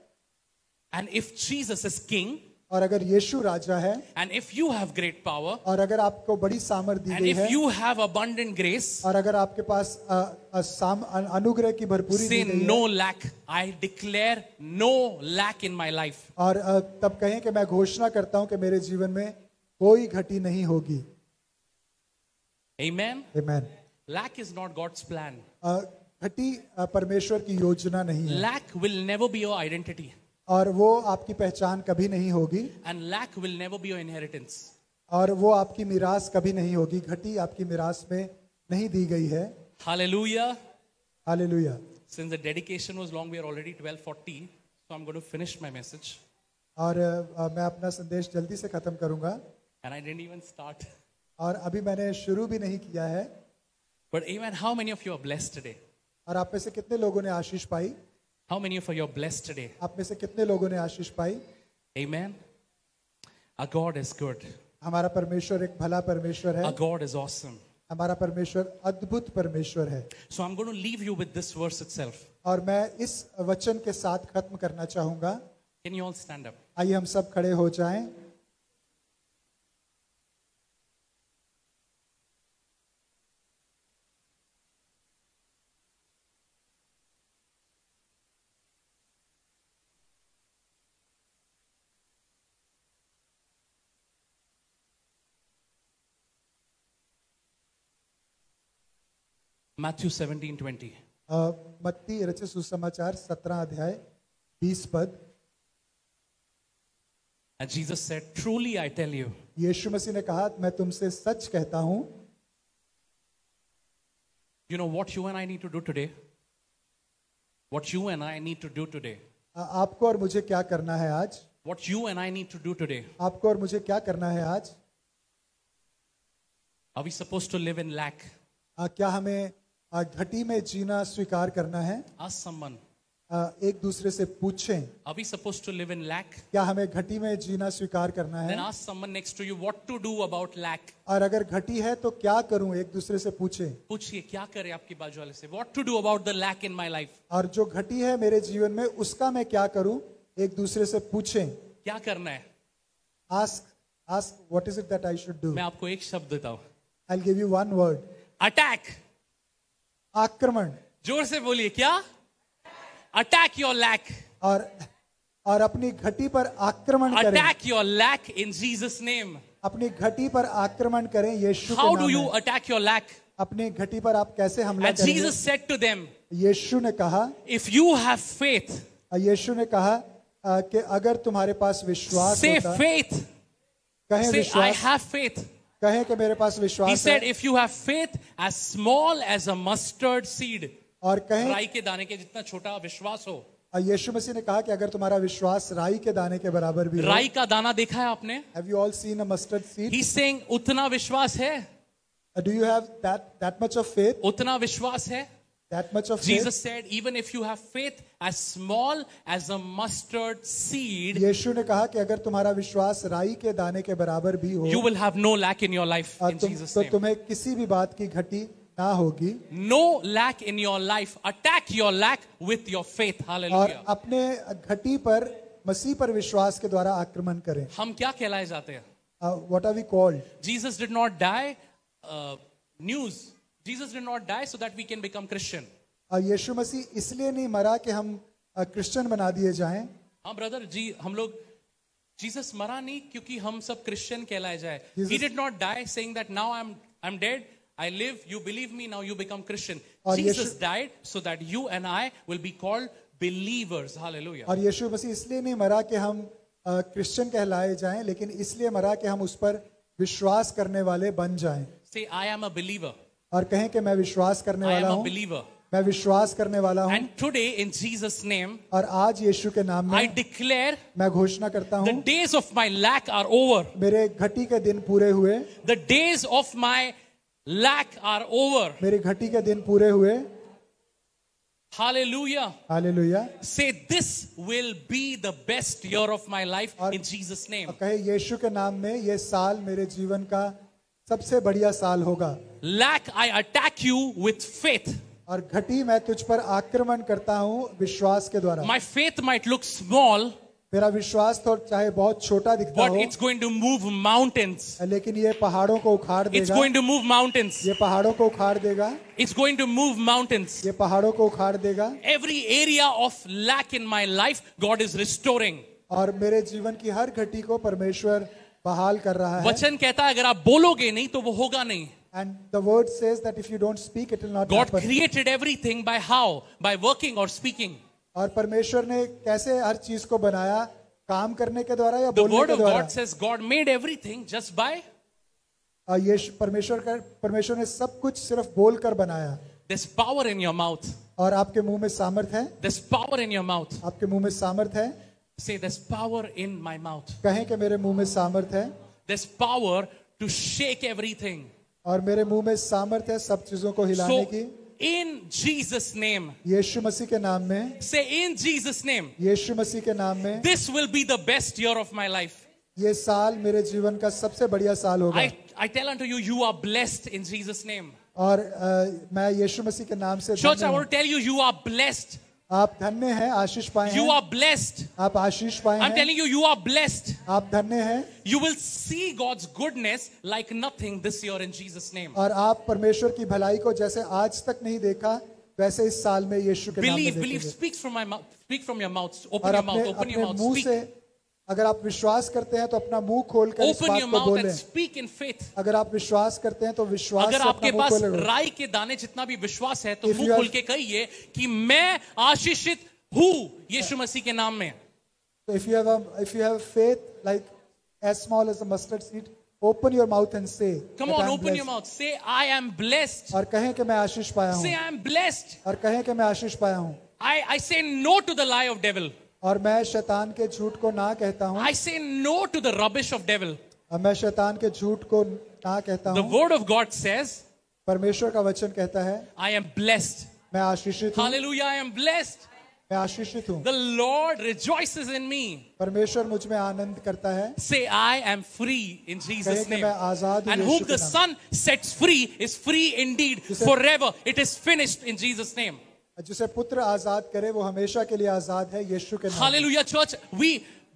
and if Jesus is king, और अगर यीशु राजा है and if you have great power, और अगर आपको बड़ी सामर्थ दी and गई if है you have abundant grace, और अगर आपके पास अनुग्रह की भरपूरी say दी गई no है lack. I declare no lack in my life. और तब कहें कि मैं घोषणा करता हूं कि मेरे जीवन में कोई घटी नहीं होगी Amen. आमीन Lack is not God's plan. घटी परमेश्वर की योजना नहीं है Lack will never be your identity. और वो आपकी पहचान कभी नहीं होगी And lack will never be your inheritance. और वो आपकी मिरास कभी नहीं होगी घटी आपकी मिरास में नहीं दी गई है Hallelujah. Hallelujah Since the dedication was long, we are already 12:40. So I'm going to finish my message. और मैं अपना संदेश जल्दी से खत्म करूंगा And I didn't even start. और अभी मैंने शुरू भी नहीं किया है But amen, how many of you are blessed today? और आप में से कितने लोगों ने आशीष पाई How many of you are blessed today? आप में से कितने लोगों ने आशीष पाई Amen. Our God is good. हमारा परमेश्वर एक भला परमेश्वर है Our God is awesome. हमारा परमेश्वर अद्भुत परमेश्वर है So I'm going to leave you with this verse itself. और मैं इस वचन के साथ खत्म करना चाहूंगा Can you all stand up? आइए हम सब खड़े हो जाएं Matthew 17:20. मत्ती रचित सुसमाचार 17 अध्याय 20 पद And Jesus said, truly I tell you, यीशु मसीह ने कहा मैं तुमसे सच कहता हूं you know what you and I need to do today? What you and I need to do today? आपको और मुझे क्या करना है आज What you and I need to do today? आपको और मुझे क्या करना है आज Are we supposed to live in lack? क्या हमें घटी में जीना स्वीकार करना है Ask someone. एक दूसरे से पूछें Are we supposed to live in lack? क्या हमें घटी में जीना स्वीकार करना Then है ask someone next to you what to do about lack. और अगर घटी है तो क्या करूं एक दूसरे से पूछें पूछिए क्या करे आपके बाजू वाले से. What to do about the lack in my life? और जो घटी है मेरे जीवन में उसका मैं क्या करूं एक दूसरे से पूछें क्या करना है? ask what is it that I should do मैं आपको एक शब्द देता हूँ. I'll give you one word Attack. आक्रमण जोर से बोलिए क्या? Attack your lack. और अपनी घटी पर आक्रमण करें Attack your lack in Jesus' name. अपनी घटी पर आक्रमण करें यीशु के How नाम do you में attack your lack? अपनी घटी पर आप कैसे हमला And करेंगे Jesus said to them, यीशु ने कहा if you have faith, यीशु ने कहा कि अगर तुम्हारे पास विश्वास say होता faith. कहें Say I विश्वास have faith. कहें कि मेरे पास He विश्वास said, है, if you have faith as small as a mustard seed, और कहें, राई के दाने के जितना छोटा विश्वास हो. यीशु मसीह ने कहा कि अगर तुम्हारा विश्वास राई के दाने के बराबर भी हो. राई का दाना देखा है आपने? Have you all seen a mustard seed? He's saying उतना विश्वास है, Do you have that much of faith? उतना विश्वास है. That much of faith? Jesus said, even if you have faith as small as a mustard seed, यीशु ने कहा कि अगर तुम्हारा विश्वास राई के दाने के बराबर भी हो, you will have no lack in your life in Jesus' तो name. तुम्हें किसी भी बात की घटी ना होगी. No lack in your life. Attack your lack with your faith. और Hallelujah. अपने घटी पर मसीह पर विश्वास के द्वारा आक्रमण करें. हम क्या कहलाए जाते हैं? What are we called? Jesus did not die. Jesus did not die so that we can become Christian. यीशु मसीह इसलिए नहीं मरा कि हम क्रिश्चियन बना दिए जाएं. हाँ ब्रदर जी, हम लोग जीसस मरा नहीं क्योंकि हम सब क्रिश्चियन कहलाए जाए. Jesus- He did not die saying that now I'm dead, I live, you believe me, now you become Christian. और Jesus Yeshu- died so that you and I will be called believers. Hallelujah. और यीशु मसीह इसलिए नहीं मरा कि हम Christian कहलाए जाएं, लेकिन इसलिए मरा कि हम उस पर विश्वास करने वाले बन जाएं. Say, I am a believer. और कहें कि मैं विश्वास करने I am वाला a हूं. believer. मैं विश्वास करने वाला हूं. And today in Jesus' name, और आज यीशु के नाम I में declare मैं घोषणा करता the हूं, days of my lack are over. मेरे घटी के दिन पूरे हुए. The days of my lack are over. मेरी घटी के दिन पूरे हुए. Hallelujah. Hallelujah. Say, this will be the best year of my life और- in Jesus' name. और कहे यीशु के नाम में ये साल मेरे जीवन का सबसे बढ़िया साल होगा. Lack, I attack you with faith. और घटी मैं तुझ पर आक्रमण करता हूं विश्वास के द्वारा. My faith might look small, मेरा विश्वास तो चाहे बहुत छोटा दिखता but हो, it's going to move mountains. लेकिन ये पहाड़ों को उखाड़ It's देगा. going to move mountains. ये पहाड़ों को उखाड़ देगा. It's going to move mountains. ये पहाड़ों को उखाड़ देगा. Every area of lack in my life, God is restoring. और मेरे जीवन की हर घटी को परमेश्वर बहाल कर रहा है. वचन कहता है अगर आप बोलोगे नहीं तो वो होगा नहीं. And the word says that if you don't speak, it will not God happen. created everything by how? By working or speaking. और परमेश्वर ने कैसे हर चीज को बनाया? काम करने के द्वारा या The बोलने word के of द्वारा? God says God made everything just by, परमेश्वर ने सब कुछ सिर्फ बोलकर बनाया. there's power in your mouth. और आपके मुंह में सामर्थ है. There's power in your mouth. आपके मुंह में सामर्थ है. Say, there's power in my mouth. कहें कि मेरे मुंह में सामर्थ है. There's power to shake everything. और मेरे मुंह में सामर्थ है सब चीजों को हिलाने So, की. in Jesus' name, यीशु मसीह के नाम में. say in Jesus' name, यीशु मसीह के नाम में. this will be the best year of my life. ये साल मेरे जीवन का सबसे बढ़िया साल होगा. I tell unto you, you are blessed in Jesus' name. और मैं यीशु मसीह के नाम से Church, धन्य I हूं. want to tell you, you are blessed. आप धन्य हैं, आशीष पाए You हैं. are blessed. आप आशीष पाए I'm हैं. telling you, you are blessed. आप धन्य हैं. You will see God's goodness like nothing this year in Jesus' name. और आप परमेश्वर की भलाई को जैसे आज तक नहीं देखा वैसे इस साल में यीशु के नाम में Believe, देखेंगे. speak from my mouth. Speak from your mouth. और Open your mouth. अपने Open your अपने mouth. मुंह Speak. से अगर आप विश्वास करते हैं तो अपना मुंह खोलकर इस Open बात your को mouth बोलें. and speak in faith. अगर आप विश्वास करते हैं तो विश्वास अगर से आपके अपना मुंह पास खोले. राई के दाने जितना भी विश्वास है तो If मुंह you खोल have- के कहिए कि मैं आशीषित हूँ यीशु मसीह के नाम में. So if you have faith like as small as a mustard seed, open your mouth and say. Come that on, I am open your blessed. mouth. Say, I am blessed. और कहें कि मैं आशीष पाया Say, हूँ. I am blessed. और कहें कि मैं आशीष पाया हूँ. I say no to the lie of devil. और मैं शैतान के झूठ को ना कहता हूँ. I say no to the rubbish of devil. और मैं शैतान के झूठ को ना कहता The हूँ. word of God says, परमेश्वर का वचन कहता है I am blessed. मैं आशीषित हूँ. Hallelujah, I am blessed. मैं आशीषित हूँ. The Lord rejoices in me. परमेश्वर मुझ में आनंद करता है. Say, I am free in कहें Jesus' कि name. मैं आजाद हूँ And यीशु whom के the नाम. Son sets free is free indeed जिसे- forever. It is finished in Jesus' name. जिसे पुत्र आजाद करे वो हमेशा के लिए आजाद है यीशु के नाम. Hallelujah, church. We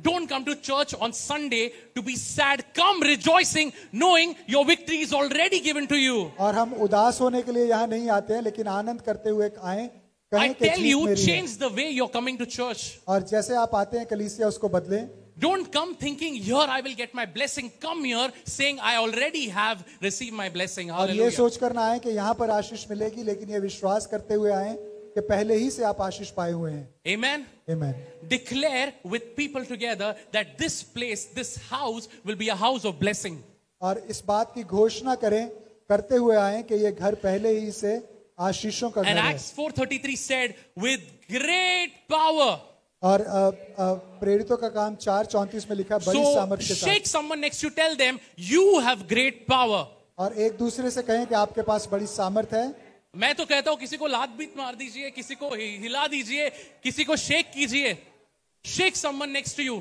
don't come to church on Sunday to be sad. Come rejoicing, knowing your victory is already given to you. और हम उदास होने के लिए यहाँ नहीं आते हैं लेकिन आनंद करते हुए आए. I कहें कि tell जीत you, मेरी है. change the way you're coming to church. और जैसे आप आते हैं कलीसिया उसको बदलें. Don't come thinking, here I will get my blessing. Come here saying, I already have received my blessing. और ये Hallelujah. सोच कर ना आए कि यहाँ पर आशीष मिलेगी लेकिन ये विश्वास करते हुए आए कि पहले ही से आप आशीष पाए हुए हैं. Amen. Amen. Declare with people together that this place, this house will be a house of blessing. और इस बात की घोषणा करें, करते हुए आए कि ये घर पहले ही से आशीषों का And घर है। Acts 4:33 said, with great power. और प्रेरितों का काम 4:34 में लिखा, बड़ी So सामर्थ के साथ। shake someone next to you, tell them, you have great power. और एक दूसरे से कहें कि आपके पास बड़ी सामर्थ है। मैं तो कहता हूं किसी को लात बीत मार दीजिए, किसी को हिला दीजिए, किसी को शेक कीजिए। Shake someone next to you.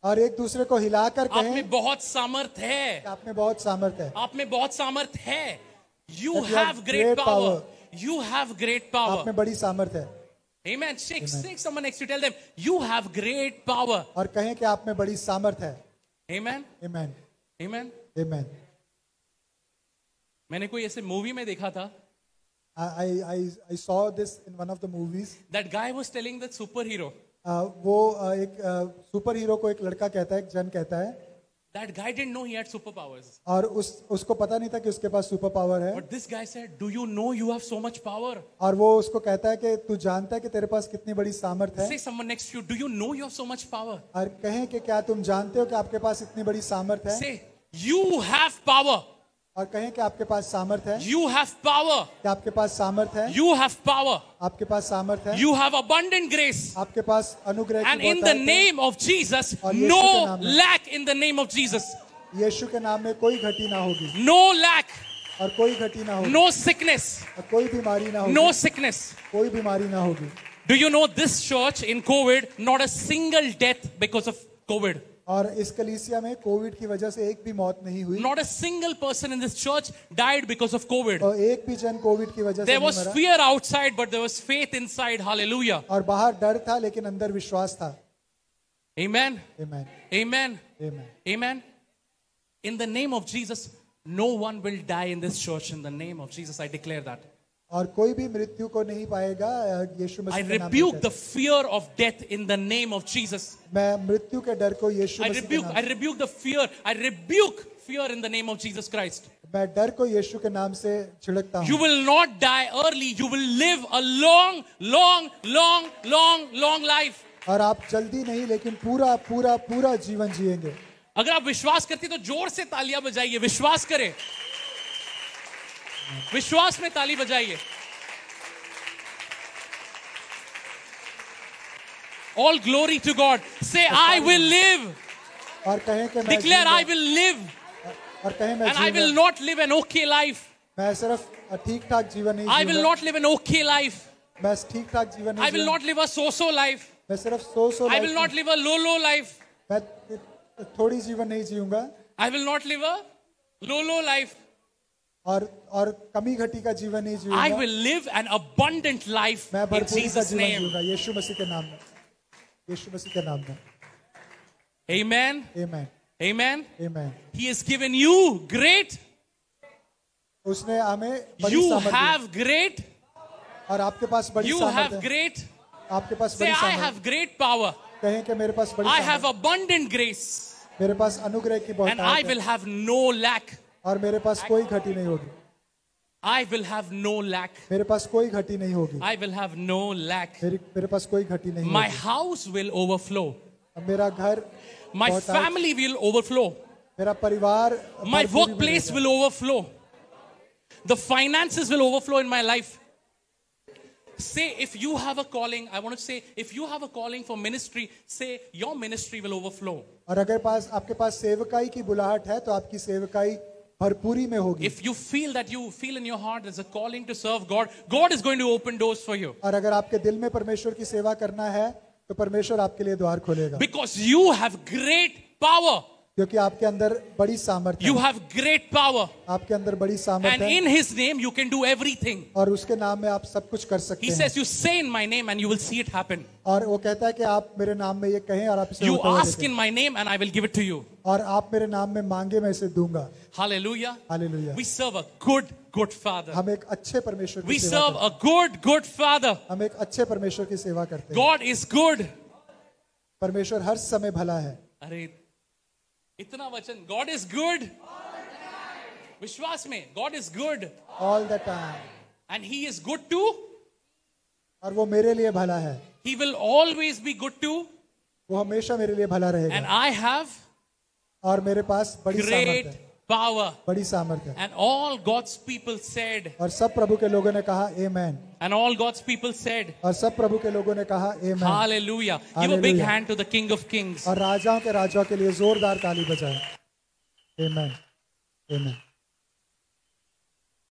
और एक दूसरे को हिलाकर आप कहें में बहुत सामर्थ है, कि आप में बहुत सामर्थ है। आप में बहुत सामर्थ है। You That you have have great great power. power. You have great आप power. में बड़ी सामर्थ है। Amen. Shake someone next to you, tell them, you have great power. और कहें कि आप में बड़ी सामर्थ है। Amen. Amen. Amen. Amen. मैंने कोई ऐसे मूवी में देखा था, I saw this in one of the movies. that guy was telling that superhero, वो एक सुपर हीरो को एक लड़का कहता है, एक जन कहता है, that guy didn't know he had superpowers. और उसको पता नहीं था कि उसके पास सुपर पावर है। But this guy said, do you know you have so much power? और वो उसको कहता है कि तू जानता है कि तेरे पास कितनी बड़ी सामर्थ है। Say someone next to you, do you know you have so much power? और कहें कि क्या तुम जानते हो कि आपके पास इतनी बड़ी सामर्थ है। Say, you have power. और कहें कि आपके पास सामर्थ है। You have power. कि आपके पास सामर्थ है। You have power. आपके पास सामर्थ है। You have abundant grace. आपके पास अनुग्रह की And in the बहुतायत है। name of Jesus, और यीशु के no नाम में। lack in the name of Jesus. यीशु के नाम में कोई घटी ना होगी No lack, और कोई घटी ना होगी no sickness, और कोई बीमारी ना होगी। no sickness. कोई बीमारी ना होगी। Do you know this church in COVID, not a single death because of COVID. और इस कलीसिया में कोविड की वजह से एक भी मौत नहीं हुई Not a single person in this church died because of COVID. और एक भी जन कोविड की वजह से There नहीं was मरा। fear outside, but there was faith inside. Hallelujah. और बाहर डर था लेकिन अंदर विश्वास था। Amen. Amen. Amen. Amen. Amen. In the name of Jesus, no one will die in this church. In the name of Jesus, I declare that. और कोई भी मृत्यु को नहीं पाएगा यीशु I मसीह के नाम rebuke में। the fear of death in the name of Jesus. मैं मृत्यु के डर को यीशु I मसीह के नाम rebuke the fear. I rebuke fear in the name of Jesus Christ. मैं डर को यीशु के नाम से छिड़कता You हूँ। will not die early. You will live a long, long, long, long, long life. और आप जल्दी नहीं लेकिन पूरा पूरा पूरा जीवन जिएंगे। अगर आप विश्वास करते तो जोर से तालियां बजाइए। विश्वास करें, विश्वास में ताली बजाइए। All glory to God. Say, I will live. और कहें कि मैं Declare, I जीऊंगा। will live. और कहें मैं And I will जीऊंगा। not live an okay life. मैं सिर्फ ठीक ठाक जीवन नहीं I will जीऊंगा। not live an okay life. मैं ठीक ठाक जीवन I नहीं will जीऊंगा। not live a so-so life. मैं सिर्फ सो I will not live a low life. मैं थोड़ी जीवन नहीं जीऊंगा I will not live a low life. और कमी घटी का जीवन नहीं I जीऊंगा। will live an abundant life मैं in भरपूरी का Jesus' जीवन name. जीऊंगा यीशु मसीह के नाम में। यीशु मसीह के नाम में। Amen. Amen. Amen. Amen. He has given you great. उसने हमें बड़ी You सामर्थ दी। have great. और आपके पास बड़ी You सामर्थ have है। great. आपके पास Say, बड़ी I सामर्थ। have great power. कहें कि मेरे पास बड़ी I सामर्थ। have abundant grace. मेरे पास अनुग्रह की And I बहुतायत will है have no lack. और मेरे पास कोई घटी नहीं होगी। I will have no lack. मेरे पास कोई घटी नहीं होगी। I will have no lack. मेरे पास कोई घटी नहीं My होगी। house will overflow. अब मेरा घर, My बहुतायत- family will overflow. मेरा परिवार, My भरपूरी में workplace रहेगा। will overflow. The finances will overflow in my life. Say, if you have a calling, I want to say, if you have a calling for ministry, say, your ministry will overflow. और अगर आपके पास सेवकाई की बुलाहट है तो आपकी सेवकाई भरपूरी में होगी। If you feel that you feel in your heart there's a calling to serve God, God is going to open doors for you. और अगर आपके दिल में परमेश्वर की सेवा करना है तो परमेश्वर आपके लिए द्वार खोलेगा। Because you have great power. क्योंकि आपके अंदर बड़ी सामर्थ्य You है। have great power. आपके अंदर बड़ी And सामर्थ्य है in His name, you can do everything. और उसके नाम में आप सब कुछ कर सकते He हैं। says, you say in my name and you will see it happen. और वो कहता है कि आप मेरे नाम में ये कहें और आप इसे You होता हुआ ask देखें। in my name and I will give it to you. और आप मेरे नाम में मांगे मैं इसे दूंगा। Hallelujah. Hallelujah. We serve a good Father. हम एक अच्छे परमेश्वर की We सेवा serve करते हैं। a good Father. हम एक अच्छे परमेश्वर की सेवा करते हैं। God is good. परमेश्वर हर समय भला है। अरे इतना वचन, God is good. विश्वास में, God is good. All the time। And He is good too. और वो मेरे लिए भला है। He will always be good too. वो हमेशा मेरे लिए भला रहेगा। And I have और मेरे पास बड़ी सामर्थ great है। power. बड़ी सामर्थ्य है। And all God's people said, और सब प्रभु के लोगों ने कहा आमेन। and all God's people said, और सब प्रभु के लोगों ने कहा आमेन। hallelujah. Give a big Hallelujah. hand to the King of Kings. और राजाओं के राजा के लिए जोरदार ताली बजाएं। आमेन, आमेन।